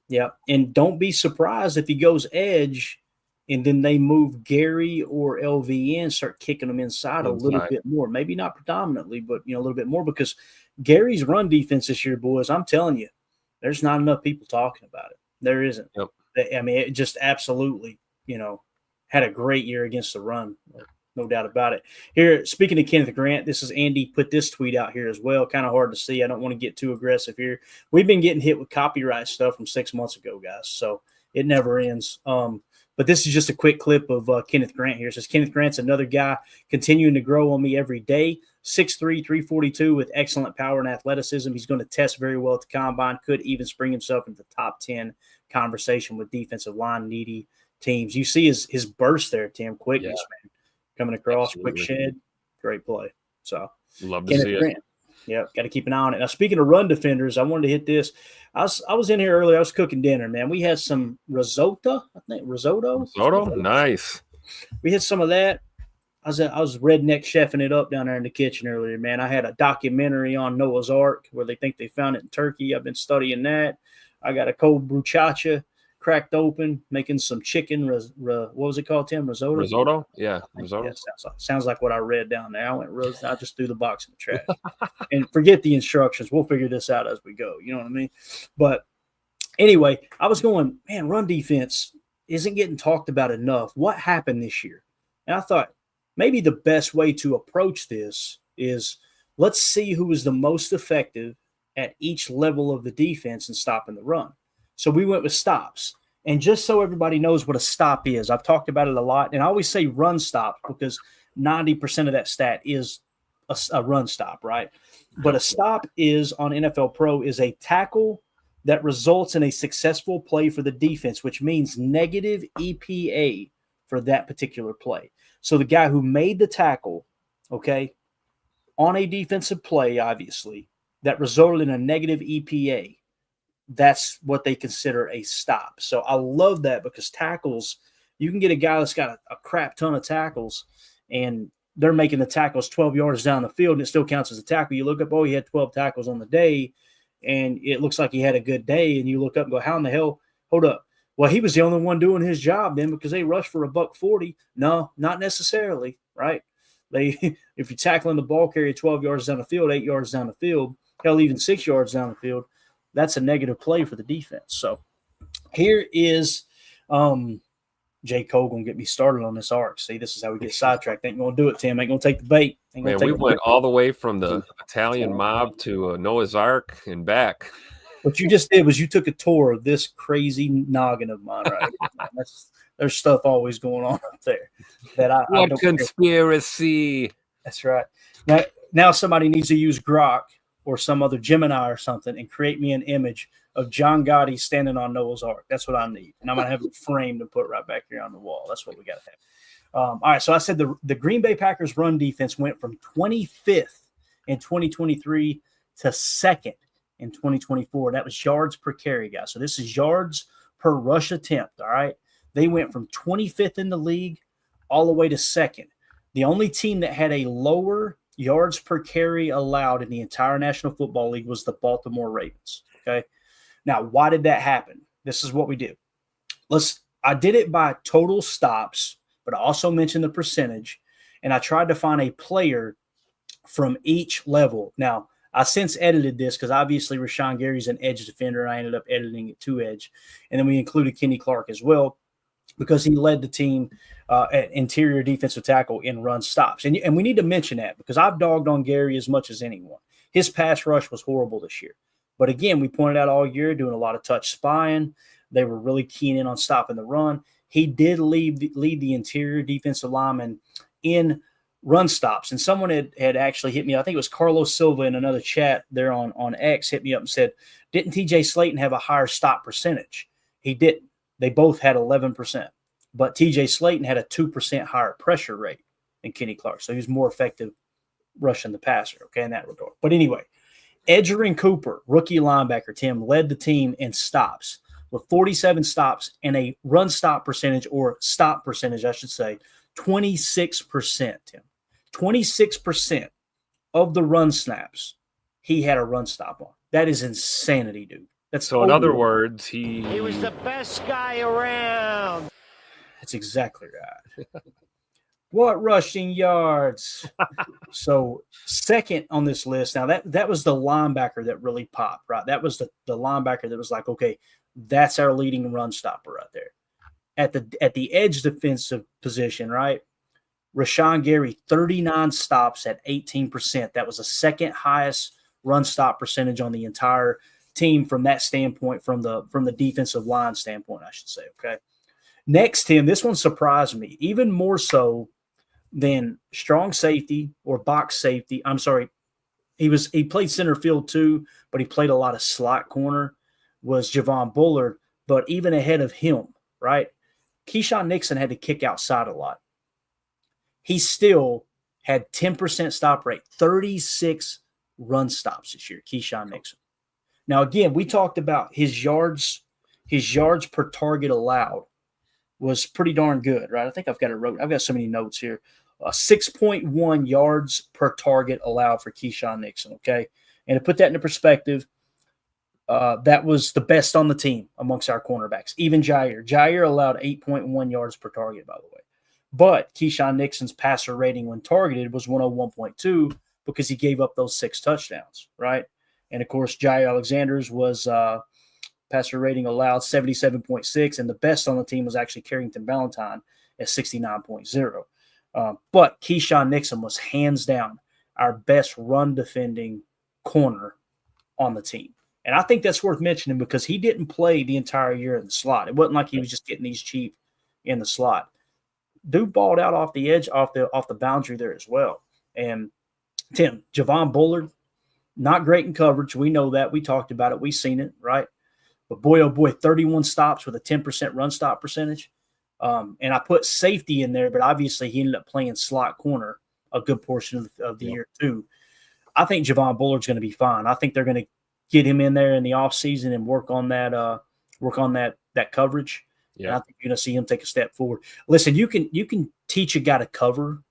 Yeah, and don't be surprised if he goes edge and then they move Gary or LV in, start kicking them inside a little bit more. Maybe not predominantly, but a little bit more, because Gary's run defense this year, boys, I'm telling you, there's not enough people talking about it. There isn't. Yep. I mean, it just absolutely, had a great year against the run. No doubt about it. Here, speaking of Kenneth Grant, this is Andy put this tweet out here as well. Kind of hard to see. I don't want to get too aggressive here. We've been getting hit with copyright stuff from 6 months ago, guys, so it never ends. But this is just a quick clip of Kenneth Grant here. It says, Kenneth Grant's another guy continuing to grow on me every day. 6'3", 342 with excellent power and athleticism. He's going to test very well at the combine. Could even spring himself into the top 10 conversation with defensive line needy teams. You see his burst there, Tim. Quickness, man. Coming across, absolutely. Quick shed, great play. So love to see it. Yeah, got to keep an eye on it. Now, speaking of run defenders, I wanted to hit this. I was in here earlier. I was cooking dinner, man. We had some risotto. Risotto, nice. We had some of that. I was redneck chefing it up down there in the kitchen earlier, man. I had a documentary on Noah's Ark where they think they found it in Turkey. I've been studying that. I got a cold bruschetta cracked open, making some chicken. What was it called, Tim? Risotto? Yeah, risotto. Yeah, sounds like what I read down there. I just threw the box in the trash. And forget the instructions. We'll figure this out as we go. You know what I mean? But anyway, I was going, man, run defense isn't getting talked about enough. What happened this year? And I thought maybe the best way to approach this is let's see who is the most effective at each level of the defense in stopping the run. So we went with stops. And just so everybody knows what a stop is, I've talked about it a lot. And I always say run stop because 90% of that stat is a run stop, right? But a stop is on NFL Pro is a tackle that results in a successful play for the defense, which means negative EPA for that particular play. So the guy who made the tackle, okay, on a defensive play, obviously, that resulted in a negative EPA, that's what they consider a stop. So I love that because tackles, you can get a guy that's got a crap ton of tackles and they're making the tackles 12 yards down the field and it still counts as a tackle. You look up, he had 12 tackles on the day and it looks like he had a good day. And you look up and go, how in the hell? Hold up. Well, he was the only one doing his job then because they rushed for $140. No, not necessarily, right? If you're tackling the ball carrier 12 yards down the field, 8 yards down the field, hell, even 6 yards down the field, that's a negative play for the defense. So here is J. Cole going to get me started on this arc. See, this is how we get sidetracked. Ain't going to do it, Tim. Ain't going to take the bait. Man, we went all the way from the Italian mob to Noah's Ark and back. What you just did was you took a tour of this crazy noggin of mine right here. There's stuff always going on up there. What conspiracy? That's right. Now somebody needs to use Grok or some other Gemini or something and create me an image of John Gotti standing on Noah's Ark. That's what I need. And I'm going to have it framed and put right back here on the wall. That's what we got to have. All right, so I said the Green Bay Packers run defense went from 25th in 2023 to 2nd in 2024. That was yards per carry, guys. So this is yards per rush attempt, all right? They went from 25th in the league all the way to 2nd. The only team that had a lower yards per carry allowed in the entire National Football League was the Baltimore Ravens, okay? Now, why did that happen? This is what we did. I did it by total stops, but I also mentioned the percentage, and I tried to find a player from each level. Now, I since edited this because obviously Rashawn Gary's an edge defender. I ended up editing it to edge, and then we included Kenny Clark as well because he led the team at interior defensive tackle in run stops. And we need to mention that because I've dogged on Gary as much as anyone. His pass rush was horrible this year. But again, we pointed out all year doing a lot of touch spying. They were really keen in on stopping the run. He did lead the interior defensive lineman in run stops. And someone had actually hit me. I think it was Carlos Silva in another chat there on X hit me up and said, didn't TJ Slayton have a higher stop percentage? He didn't. They both had 11%. But TJ Slayton had a 2% higher pressure rate than Kenny Clark. So he was more effective rushing the passer, okay, in that regard. But anyway, Edgerrin Cooper, rookie linebacker, Tim, led the team in stops with 47 stops and a run stop percentage, or stop percentage, I should say, 26%, Tim. 26% of the run snaps he had a run stop on. That is insanity, dude. That's so in other words, he was the best guy around. That's exactly right. What rushing yards? So second on this list. Now that was the linebacker that really popped, right? That was the linebacker that was like, okay, that's our leading run stopper right there. At the edge defensive position, right? Rashawn Gary, 39 stops at 18%. That was the second highest run stop percentage on the entire team from that standpoint, from the defensive line standpoint, I should say. Okay. Next, Tim, this one surprised me even more so than strong safety or box safety. I'm sorry. He played center field too, but he played a lot of slot corner, was Javon Bullard. But even ahead of him, right? Keyshawn Nixon had to kick outside a lot. He still had 10% stop rate, 36 run stops this year, Keyshawn Nixon. Now, again, we talked about his yards per target allowed was pretty darn good, right? I think I've got so many notes here. 6.1 yards per target allowed for Keyshawn Nixon, okay? And to put that into perspective, that was the best on the team amongst our cornerbacks. Even Jaire allowed 8.1 yards per target, by the way. But Keyshawn Nixon's passer rating when targeted was 101.2 because he gave up those 6 touchdowns, right? And, of course, Jaire Alexander's was passer rating allowed 77.6, and the best on the team was actually Carrington Valentine at 69.0. But Keyshawn Nixon was hands down our best run defending corner on the team. And I think that's worth mentioning because he didn't play the entire year in the slot. It wasn't like he was just getting these cheap in the slot. Dude balled out off the edge, off the boundary there as well. And Tim, Javon Bullard, not great in coverage. We know that. We talked about it. We've seen it, right? But boy, oh boy, 31 stops with a 10% run stop percentage. And I put safety in there, but obviously he ended up playing slot corner a good portion of the year too. I think Javon Bullard's going to be fine. I think they're going to get him in there in the offseason and work on that coverage. Yeah. And I think you're going to see him take a step forward. Listen, you can teach a guy to cover,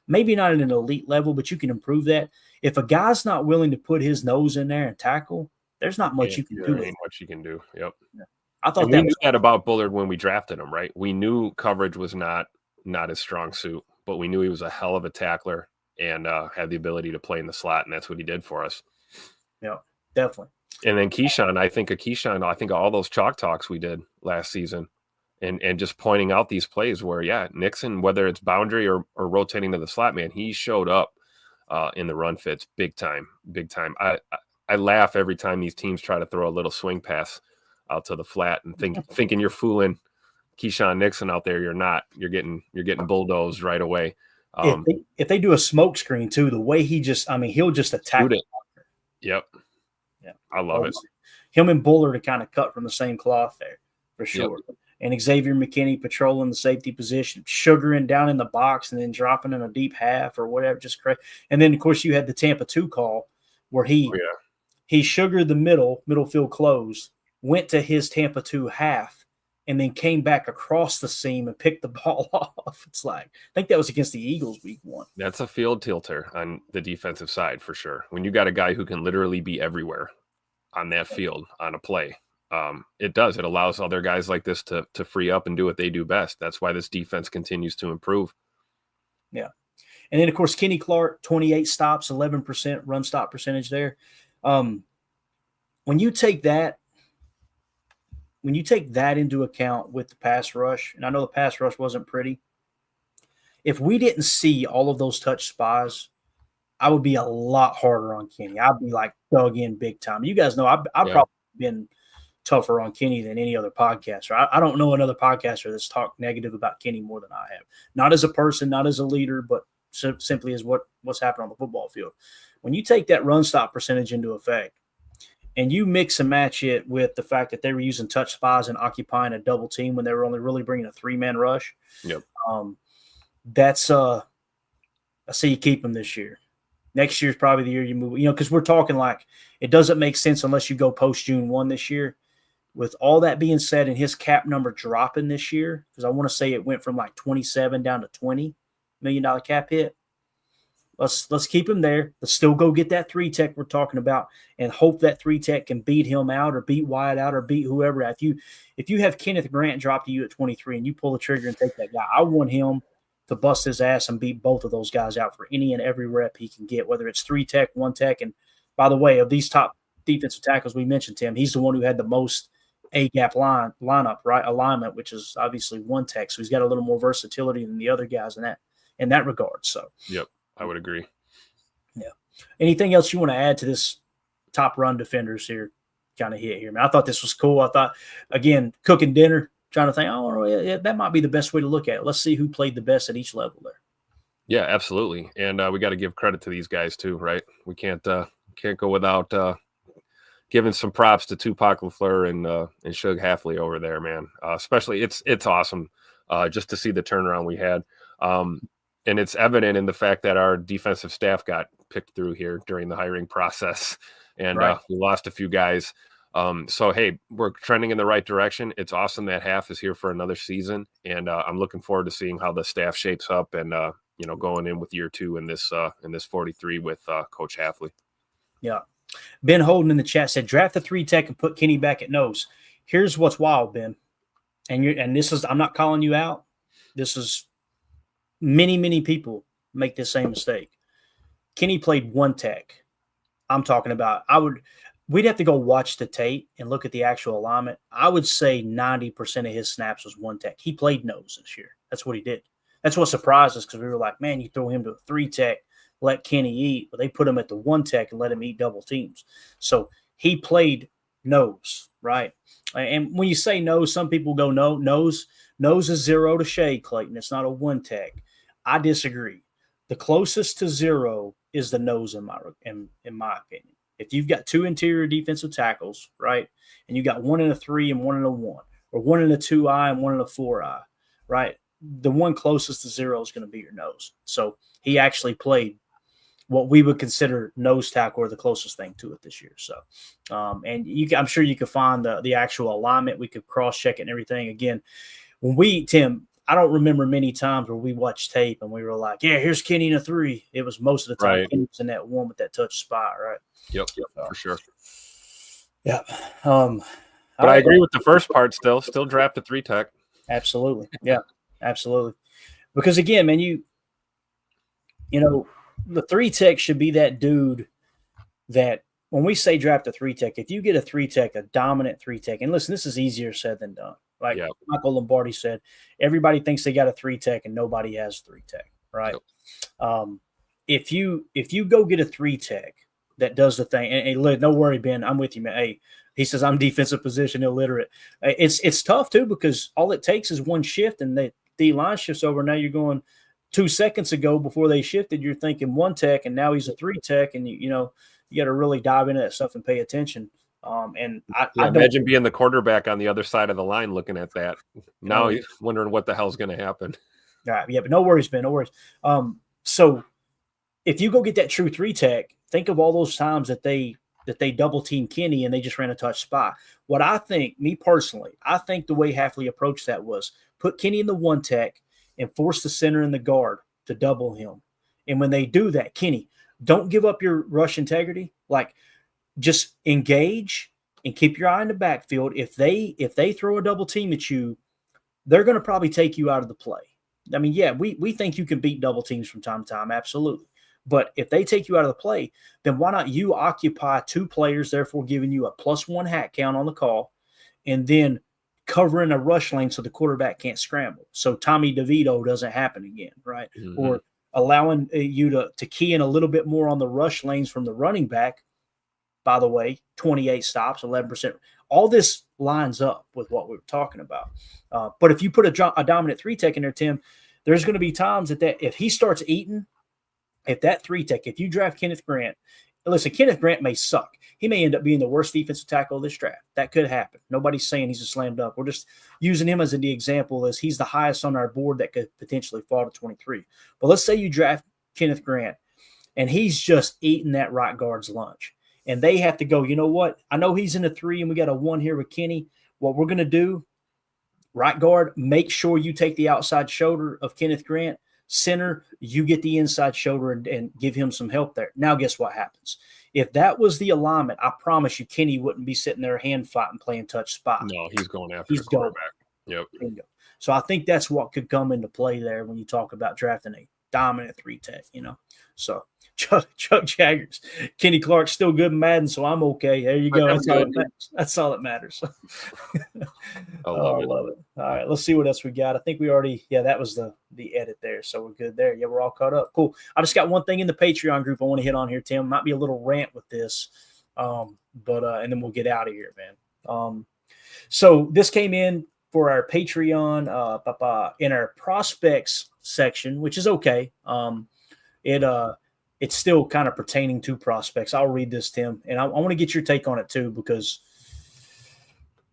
maybe not at an elite level, but you can improve that. If a guy's not willing to put his nose in there and tackle, there's not much you can do. There ain't much you can do. Yep. Yeah. I thought we knew that about Bullard when we drafted him, right? We knew coverage was not his strong suit, but we knew he was a hell of a tackler and had the ability to play in the slot, and that's what he did for us. Yeah, definitely. And then Keyshawn, I think of all those chalk talks we did last season and just pointing out these plays where, Nixon, whether it's boundary or rotating to the slot, man, he showed up in the run fits big time. I laugh every time these teams try to throw a little swing pass out to the flat and thinking you're fooling Keyshawn Nixon out there. You're not. You're getting bulldozed right away. If they do a smoke screen too, the way he'll just attack it. Yep. Yeah, I love it. Him and Bullard are kind of cut from the same cloth there for sure. Yep. And Xavier McKinney patrolling the safety position, sugaring down in the box and then dropping in a deep half or whatever, just crazy. And then of course you had the Tampa 2 call where he sugared the middle field closed, went to his Tampa 2 half, and then came back across the seam and picked the ball off. It's like, I think that was against the Eagles week 1. That's a field tilter on the defensive side for sure. When you got a guy who can literally be everywhere on that field on a play, it allows other guys like this to free up and do what they do best. That's why this defense continues to improve. Yeah. And then, of course, Kenny Clark, 28 stops, 11% run stop percentage there. When you take that into account with the pass rush, and I know the pass rush wasn't pretty, if we didn't see all of those touch spies, I would be a lot harder on Kenny. I'd be like dug in big time. You guys know I've probably been tougher on Kenny than any other podcaster. I don't know another podcaster that's talked negative about Kenny more than I have. Not as a person, not as a leader, but simply as what's happened on the football field. When you take that run stop percentage into effect and you mix and match it with the fact that they were using touch spies and occupying a double team when they were only really bringing a 3-man rush, that's I say you keep them this year. Next year's probably the year you move, because we're talking like it doesn't make sense unless you go post June 1 this year. With all that being said and his cap number dropping this year, because I want to say it went from like 27 down to $20 million cap hit. Let's keep him there. Let's still go get that 3 tech we're talking about and hope that 3 tech can beat him out or beat Wyatt out or beat whoever. If you have Kenneth Grant drop to you at 23 and you pull the trigger and take that guy, I want him to bust his ass and beat both of those guys out for any and every rep he can get, whether it's 3 tech, 1 tech. And by the way, of these top defensive tackles we mentioned, Tim, he's the one who had the most A-gap lineup, right? Alignment, which is obviously 1 tech. So he's got a little more versatility than the other guys in that regard. So yep, I would agree. Yeah. Anything else you want to add to this top run defenders here kind of hit here? Man, I thought this was cool. I thought, again, cooking dinner, trying to think, that might be the best way to look at it. Let's see who played the best at each level there. Yeah, absolutely. And we got to give credit to these guys too, right? We can't go without giving some props to Tupac LaFleur and Shug Hafley over there, man. Especially it's awesome just to see the turnaround we had. And it's evident in the fact that our defensive staff got picked through here during the hiring process, and we lost a few guys. So, hey, we're trending in the right direction. It's awesome that Half is here for another season, and I'm looking forward to seeing how the staff shapes up and, going in with year 2 in this 43 with Coach Hafley. Yeah. Ben Holden in the chat said, draft the 3 tech and put Kenny back at nose. Here's what's wild, Ben. And this is, I'm not calling you out. This is many people make this same mistake. Kenny played 1 tech. I'm talking about, we'd have to go watch the tape and look at the actual alignment. I would say 90% of his snaps was 1 tech. He played nose this year. That's what he did. That's what surprised us, because we were like, man, you throw him to a 3 tech, let Kenny eat. But they put him at the 1 tech and let him eat double teams. So he played nose, right? And when you say nose, some people go nose. Nose is 0 to shade, Clayton. It's not a 1 tech. I disagree. The closest to 0 is the nose in my opinion. If you've got 2 interior defensive tackles, right, and you got 1 in a 3 and 1 in a 1, or 1 in a 2-eye and 1 in a 4-eye, right, the one closest to 0 is going to be your nose. So he actually played what we would consider nose tackle, or the closest thing to it this year. So, and I'm sure you could find the actual alignment. We could cross-check it and everything. Again, Tim, I don't remember many times where we watched tape and we were like, yeah, here's Kenny in a 3. It was most of the time Kenny was in that 1 with that touch spot, right? Yep, for sure. Yeah. But I agree with the first part still draft a 3 tech. Absolutely. Yeah, absolutely. Because, again, man, you know, the 3 tech should be that dude that when we say draft a 3 tech, if you get a 3 tech, a dominant 3 tech, and listen, this is easier said than done. Like Michael Lombardi said, everybody thinks they got a 3 tech and nobody has 3 tech, right? Yep. If you go get a 3 tech that does the thing, and no worry, Ben, I'm with you, man. Hey, he says I'm defensive position illiterate. It's tough too, because all it takes is 1 shift and the D line shifts over. Now you're going 2 seconds ago before they shifted, you're thinking 1 tech, and now he's a 3 tech, and you got to really dive into that stuff and pay attention. And I imagine being the quarterback on the other side of the line looking at that. Now he's wondering what the hell's going to happen. Right, yeah, but no worries, Ben, no worries. So if you go get that true 3 tech, think of all those times that they double team Kenny and they just ran a touch spot. What I think, me personally, I think the way Hafley approached that was put Kenny in the 1 tech and force the center and the guard to double him. And when they do that, Kenny, don't give up your rush integrity. Like, just engage and keep your eye in the backfield. If they throw a double team at you, they're going to probably take you out of the play. I mean, yeah, we think you can beat double teams from time to time, absolutely. But if they take you out of the play, then why not you occupy 2 players, therefore giving you a +1 hat count on the call, and then covering a rush lane so the quarterback can't scramble. So Tommy DeVito doesn't happen again, right? Mm-hmm. Or allowing you to key in a little bit more on the rush lanes from the running back. By the way, 28 stops, 11%. All this lines up with what we were talking about. But if you put a dominant 3 tech in there, Tim, there's going to be times that if he starts eating if that 3-tech, if you draft Kenneth Grant, listen, Kenneth Grant may suck. He may end up being the worst defensive tackle of this draft. That could happen. Nobody's saying he's a slam dunk. We're just using him as the example as he's the highest on our board that could potentially fall to 23. But let's say you draft Kenneth Grant, and he's just eating that right guard's lunch. And they have to go, you know what? I know he's in the 3, and we got a 1 here with Kenny. What we're going to do, right guard, make sure you take the outside shoulder of Kenneth Grant. Center, you get the inside shoulder and give him some help there. Now, guess what happens? If that was the alignment, I promise you Kenny wouldn't be sitting there hand fighting playing touch spot. No, he's going after the quarterback. Yep. Bingo. So I think that's what could come into play there when you talk about drafting a dominant 3-tech, So Chuck Jaggers, Kenny Clark's still good in Madden, so I'm okay. There you go. That's all that matters. I love it. All right, let's see what else we got. I think we already, that was the edit there, so we're good there. Yeah, we're all caught up. Cool. I just got one thing in the Patreon group I want to hit on here, Tim. Might be a little rant with this, but and then we'll get out of here, man. So this came in for our Patreon in our prospects section, which is okay. It's still kind of pertaining to prospects. I'll read this, Tim, and I want to get your take on it too, because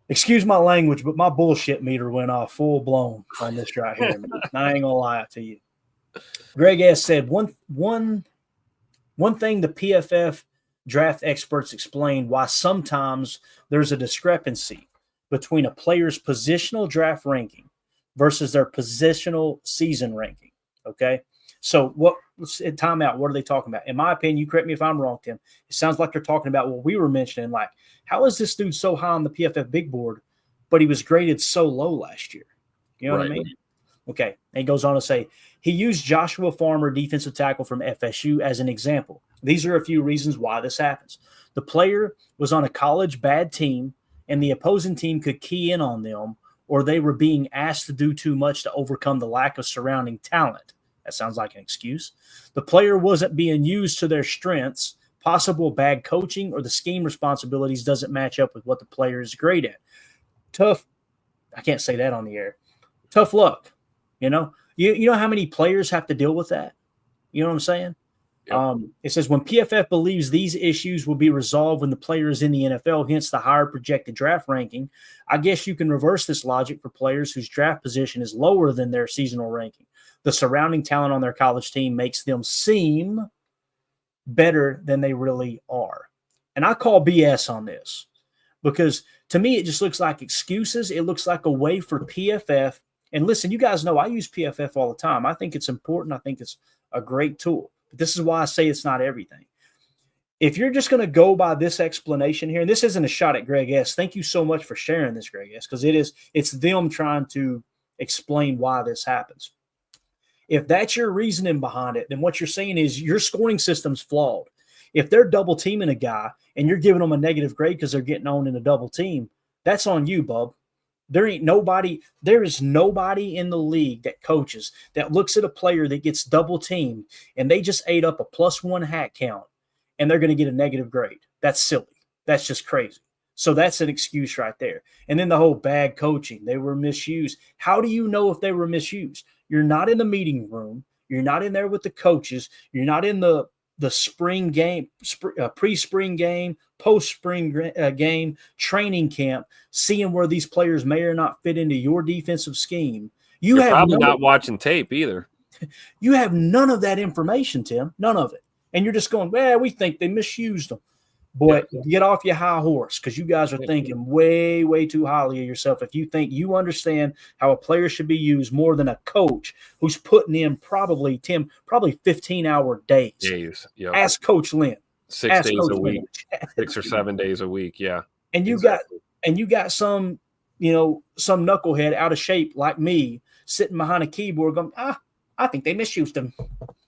excuse my language, but my bullshit meter went off full blown on this right here. I ain't gonna lie to you. Greg S. said one thing the PFF draft experts explained why sometimes there's a discrepancy between a player's positional draft ranking versus their positional season ranking. Okay. So time out. What are they talking about? In my opinion, you correct me if I'm wrong, Tim. It sounds like they're talking about what we were mentioning. Like, how is this dude so high on the PFF big board, but he was graded so low last year? You know what I mean? Okay. And he goes on to say, he used Joshua Farmer, defensive tackle from FSU, as an example. These are a few reasons why this happens. The player was on a college bad team, and the opposing team could key in on them, or they were being asked to do too much to overcome the lack of surrounding talent. That sounds like an excuse. The player wasn't being used to their strengths. Possible bad coaching or the scheme responsibilities doesn't match up with what the player is great at. Tough. I can't say that on the air. Tough luck. You know how many players have to deal with that? You know what I'm saying? Yep. It says when PFF believes these issues will be resolved when the player is in the NFL, hence the higher projected draft ranking. I guess you can reverse this logic for players whose draft position is lower than their seasonal ranking. The surrounding talent on their college team makes them seem better than they really are. And I call BS on this because to me, it just looks like excuses. It looks like a way for PFF. And listen, you guys know I use PFF all the time. I think it's important. I think it's a great tool. But this is why I say it's not everything. If you're just going to go by this explanation here, and this isn't a shot at Greg S. Thank you so much for sharing this, Greg S., because it's them trying to explain why this happens. If that's your reasoning behind it, then what you're saying is your scoring system's flawed. If they're double teaming a guy and you're giving them a negative grade because they're getting on in a double team, that's on you, bub. There is nobody in the league that coaches that looks at a player that gets double teamed and they just ate up a +1 hat count and they're going to get a negative grade. That's silly. That's just crazy. So that's an excuse right there. And then the whole bad coaching, they were misused. How do you know if they were misused? You're not in the meeting room. You're not in there with the coaches. You're not in the spring game, pre-spring game, post-spring game, training camp, seeing where these players may or not fit into your defensive scheme. You're probably not watching tape either. You have none of that information, Tim. None of it. And you're just going, well, we think they misused them. Boy, get off your high horse because you guys are thinking way, way too highly of yourself. If you think you understand how a player should be used more than a coach who's putting in probably 15-hour days. Yep. Ask Coach Lynn. 6 days a week, 6 or 7 days a week. Yeah. And you got some knucklehead out of shape like me sitting behind a keyboard going, I think they misused him.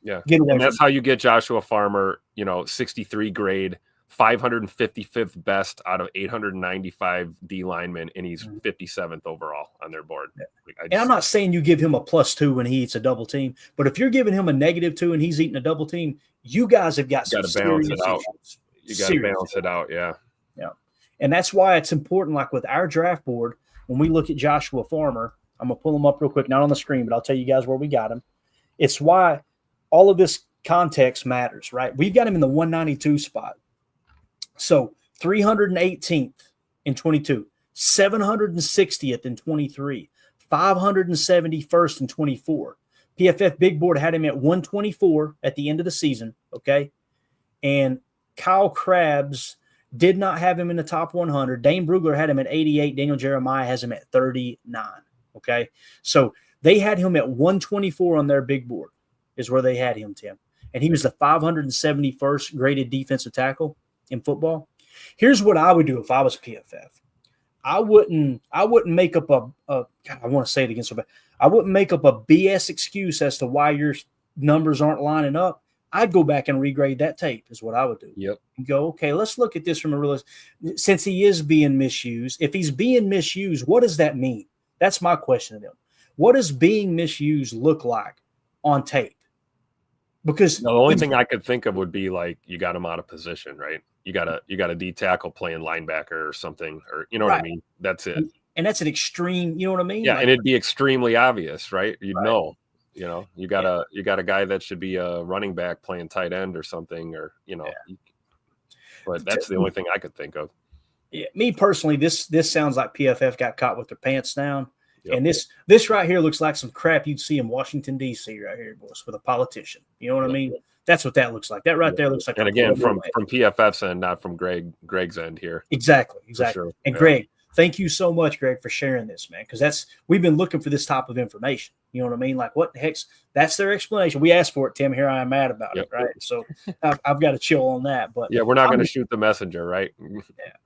Yeah. And that's how you get Joshua Farmer, 63 grade, 555th best out of 895 D linemen, and he's 57th overall on their board. Yeah. I'm not saying you give him a +2 when he eats a double team, but if you're giving him a -2 and he's eating a double team, you guys have got some serious issues. You got to balance it out, yeah. Yeah. And that's why it's important, like with our draft board, when we look at Joshua Farmer, I'm going to pull him up real quick, not on the screen, but I'll tell you guys where we got him. It's why all of this context matters, right? We've got him in the 192 spot. So 318th in 22, 760th in 23, 571st in 24. PFF Big Board had him at 124 at the end of the season, okay? And Kyle Krabs did not have him in the top 100. Dane Brugler had him at 88. Daniel Jeremiah has him at 39, okay? So they had him at 124 on their big board is where they had him, Tim. And he was the 571st graded defensive tackle in football. Here's what I would do if I was PFF. I wouldn't make up I want to say it again so bad. I wouldn't make up a BS excuse as to why your numbers aren't lining up. I'd go back and regrade that tape is what I would do. Yep. And go, okay, let's look at this from a realist. Since he is being misused, if he's being misused, what does that mean? That's my question to them. What does being misused look like on tape? Because the only thing I could think of would be like you got him out of position, right? You got a D tackle playing linebacker or something, or you know what I mean? That's it. And that's an extreme, you know what I mean? Yeah, like, and it'd be extremely obvious, right? You'd know. You know, you got a guy that should be a running back playing tight end or something, or you know. Yeah. But that's the only thing I could think of. Yeah, me personally, this sounds like PFF got caught with their pants down. Yep. And this right here looks like some crap you'd see in Washington, D.C. right here, boys, with a politician. You know what I mean? That's what that looks like. That right there looks like. And again, from PFF's end, not from Greg's end here. Exactly. Sure. And Greg, thank you so much, Greg, for sharing this, man, because we've been looking for this type of information. You know what I mean? Like, what the heck's – that's their explanation. We asked for it, Tim. Here I am mad about it, right? So I've got to chill on that. But yeah, we're not going to shoot the messenger, right?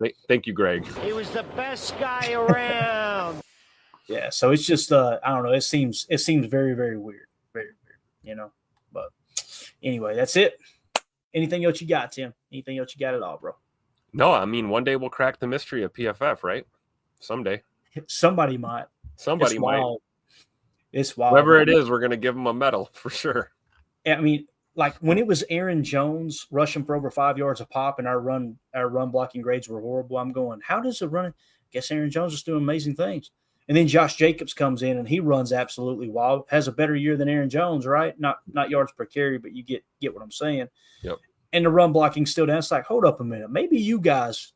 Yeah. Thank you, Greg. He was the best guy around. Yeah, so it's just I don't know. It seems very, very weird. Very weird, you know. But anyway, that's it. Anything else you got, Tim? Anything else you got at all, bro? No, I mean, one day we'll crack the mystery of PFF, right? Someday. Somebody might. Somebody might. It's wild. Whoever it is, we're going to give them a medal for sure. I mean, like when it was Aaron Jones rushing for over 5 yards a pop and our run blocking grades were horrible, I'm going, how does the run? I guess Aaron Jones is doing amazing things. And then Josh Jacobs comes in and he runs absolutely wild. Has a better year than Aaron Jones, right? Not yards per carry, but you get what I'm saying. Yep. And the run blocking still down. It's like, hold up a minute. Maybe you guys,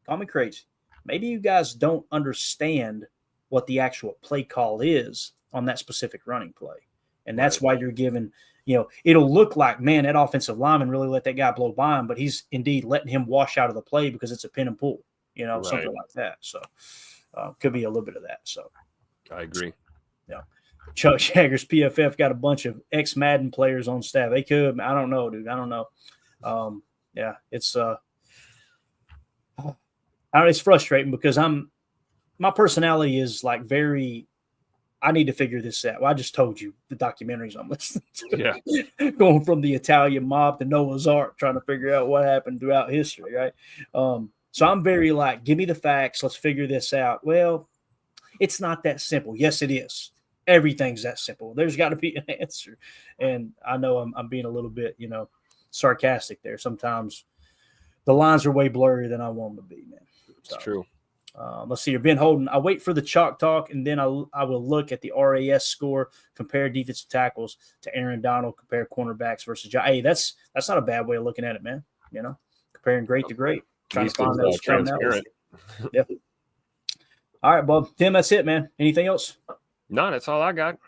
call me crazy. Maybe you guys don't understand what the actual play call is on that specific running play. And that's why you're giving, it'll look like, man, that offensive lineman really let that guy blow by him, but he's indeed letting him wash out of the play because it's a pin and pull, something like that. So could be a little bit of that. So I agree. Yeah. Chuck Jaggers, PFF got a bunch of ex-Madden players on staff. They could. I don't know, dude. I don't know. Yeah, it's it's frustrating because my personality is like very – I need to figure this out. Well, I just told you the documentaries I'm listening to. Yeah. Going from the Italian mob to Noah's Ark, trying to figure out what happened throughout history, right? So I'm very like, give me the facts. Let's figure this out. Well, it's not that simple. Yes, it is. Everything's that simple. There's got to be an answer. And I know I'm being a little bit, sarcastic there. Sometimes the lines are way blurrier than I want them to be, man. It's true. Let's see here. Ben Holden, I wait for the chalk talk, and then I will look at the RAS score, compare defensive tackles to Aaron Donald, compare cornerbacks versus – hey, that's not a bad way of looking at it, man. Comparing great to great. Trying to find those transparent. Yeah. All right, Bob. Tim, that's it, man. Anything else? No, that's all I got.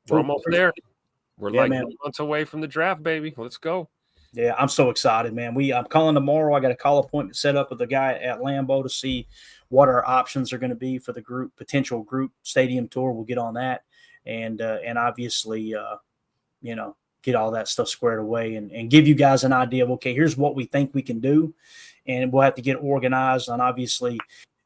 We're almost there. We're months away from the draft, baby. Let's go. Yeah, I'm so excited, man. I'm calling tomorrow. I got a call appointment set up with the guy at Lambeau to see what our options are going to be for the potential group stadium tour. We'll get on that and obviously, get all that stuff squared away and give you guys an idea of, okay, here's what we think we can do. And we'll have to get organized. And obviously,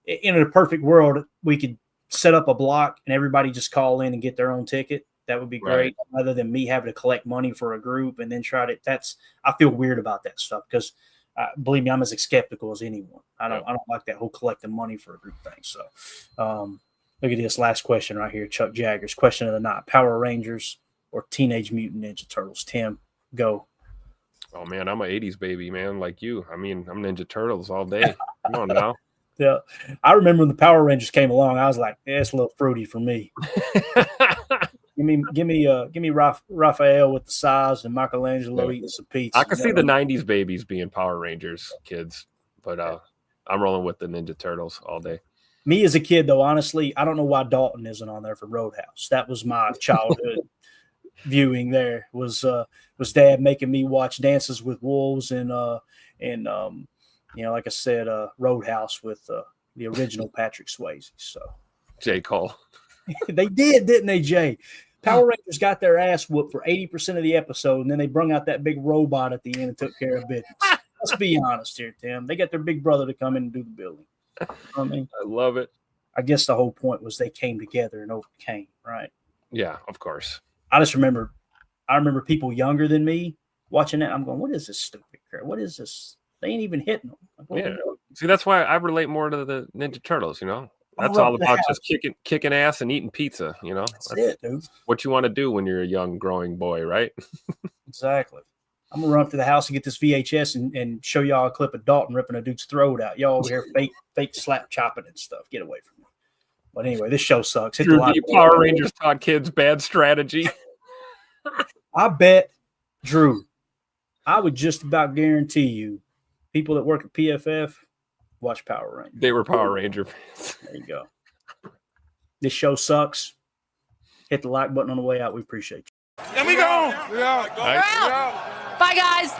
in a perfect world, we could set up a block and everybody just call in and get their own ticket. That would be great. Right. Rather than me having to collect money for a group and then I feel weird about that stuff because believe me, I'm as skeptical as anyone. I don't like that whole collecting money for a group thing. So look at this last question right here. Chuck Jaggers, question of the night: Power Rangers or Teenage Mutant Ninja Turtles? Tim, go. Oh man, I'm an 80s baby, man, like you. I mean, I'm Ninja Turtles all day. Come on now. Yeah. I remember when the Power Rangers came along, I was like, it's a little fruity for me. Give me Raphael with the size and Michelangelo eating some pizza. I can see the '90s babies being Power Rangers kids, but I'm rolling with the Ninja Turtles all day. Me as a kid, though, honestly, I don't know why Dalton isn't on there for Roadhouse. That was my childhood viewing. There was Dad making me watch Dances with Wolves and like I said, Roadhouse with the original Patrick Swayze. So J. Cole. They did, didn't they, Jay? Power Rangers got their ass whooped for 80% of the episode, and then they brung out that big robot at the end and took care of business. Let's be honest here, Tim. They got their big brother to come in and do the building. I mean, I love it. I guess the whole point was they came together and overcame, right? Yeah, of course. I remember people younger than me watching that. I'm going, what is this stupid crap? What is this? They ain't even hitting them. Like, see, that's why I relate more to the Ninja Turtles, That's all about just kicking ass and eating pizza, That's it, dude. What you want to do when you're a young, growing boy, right? Exactly. I'm going to run up to the house and get this VHS and show y'all a clip of Dalton ripping a dude's throat out. Y'all over here fake slap chopping and stuff. Get away from me. But anyway, this show sucks. Drew, Power Rangers taught kids bad strategy. I bet, Drew, I would just about guarantee you people that work at PFF watch Power Rangers. They were Power Ranger fans. There you go. This show sucks. Hit the like button on the way out. We appreciate you. And we go. Bye, guys.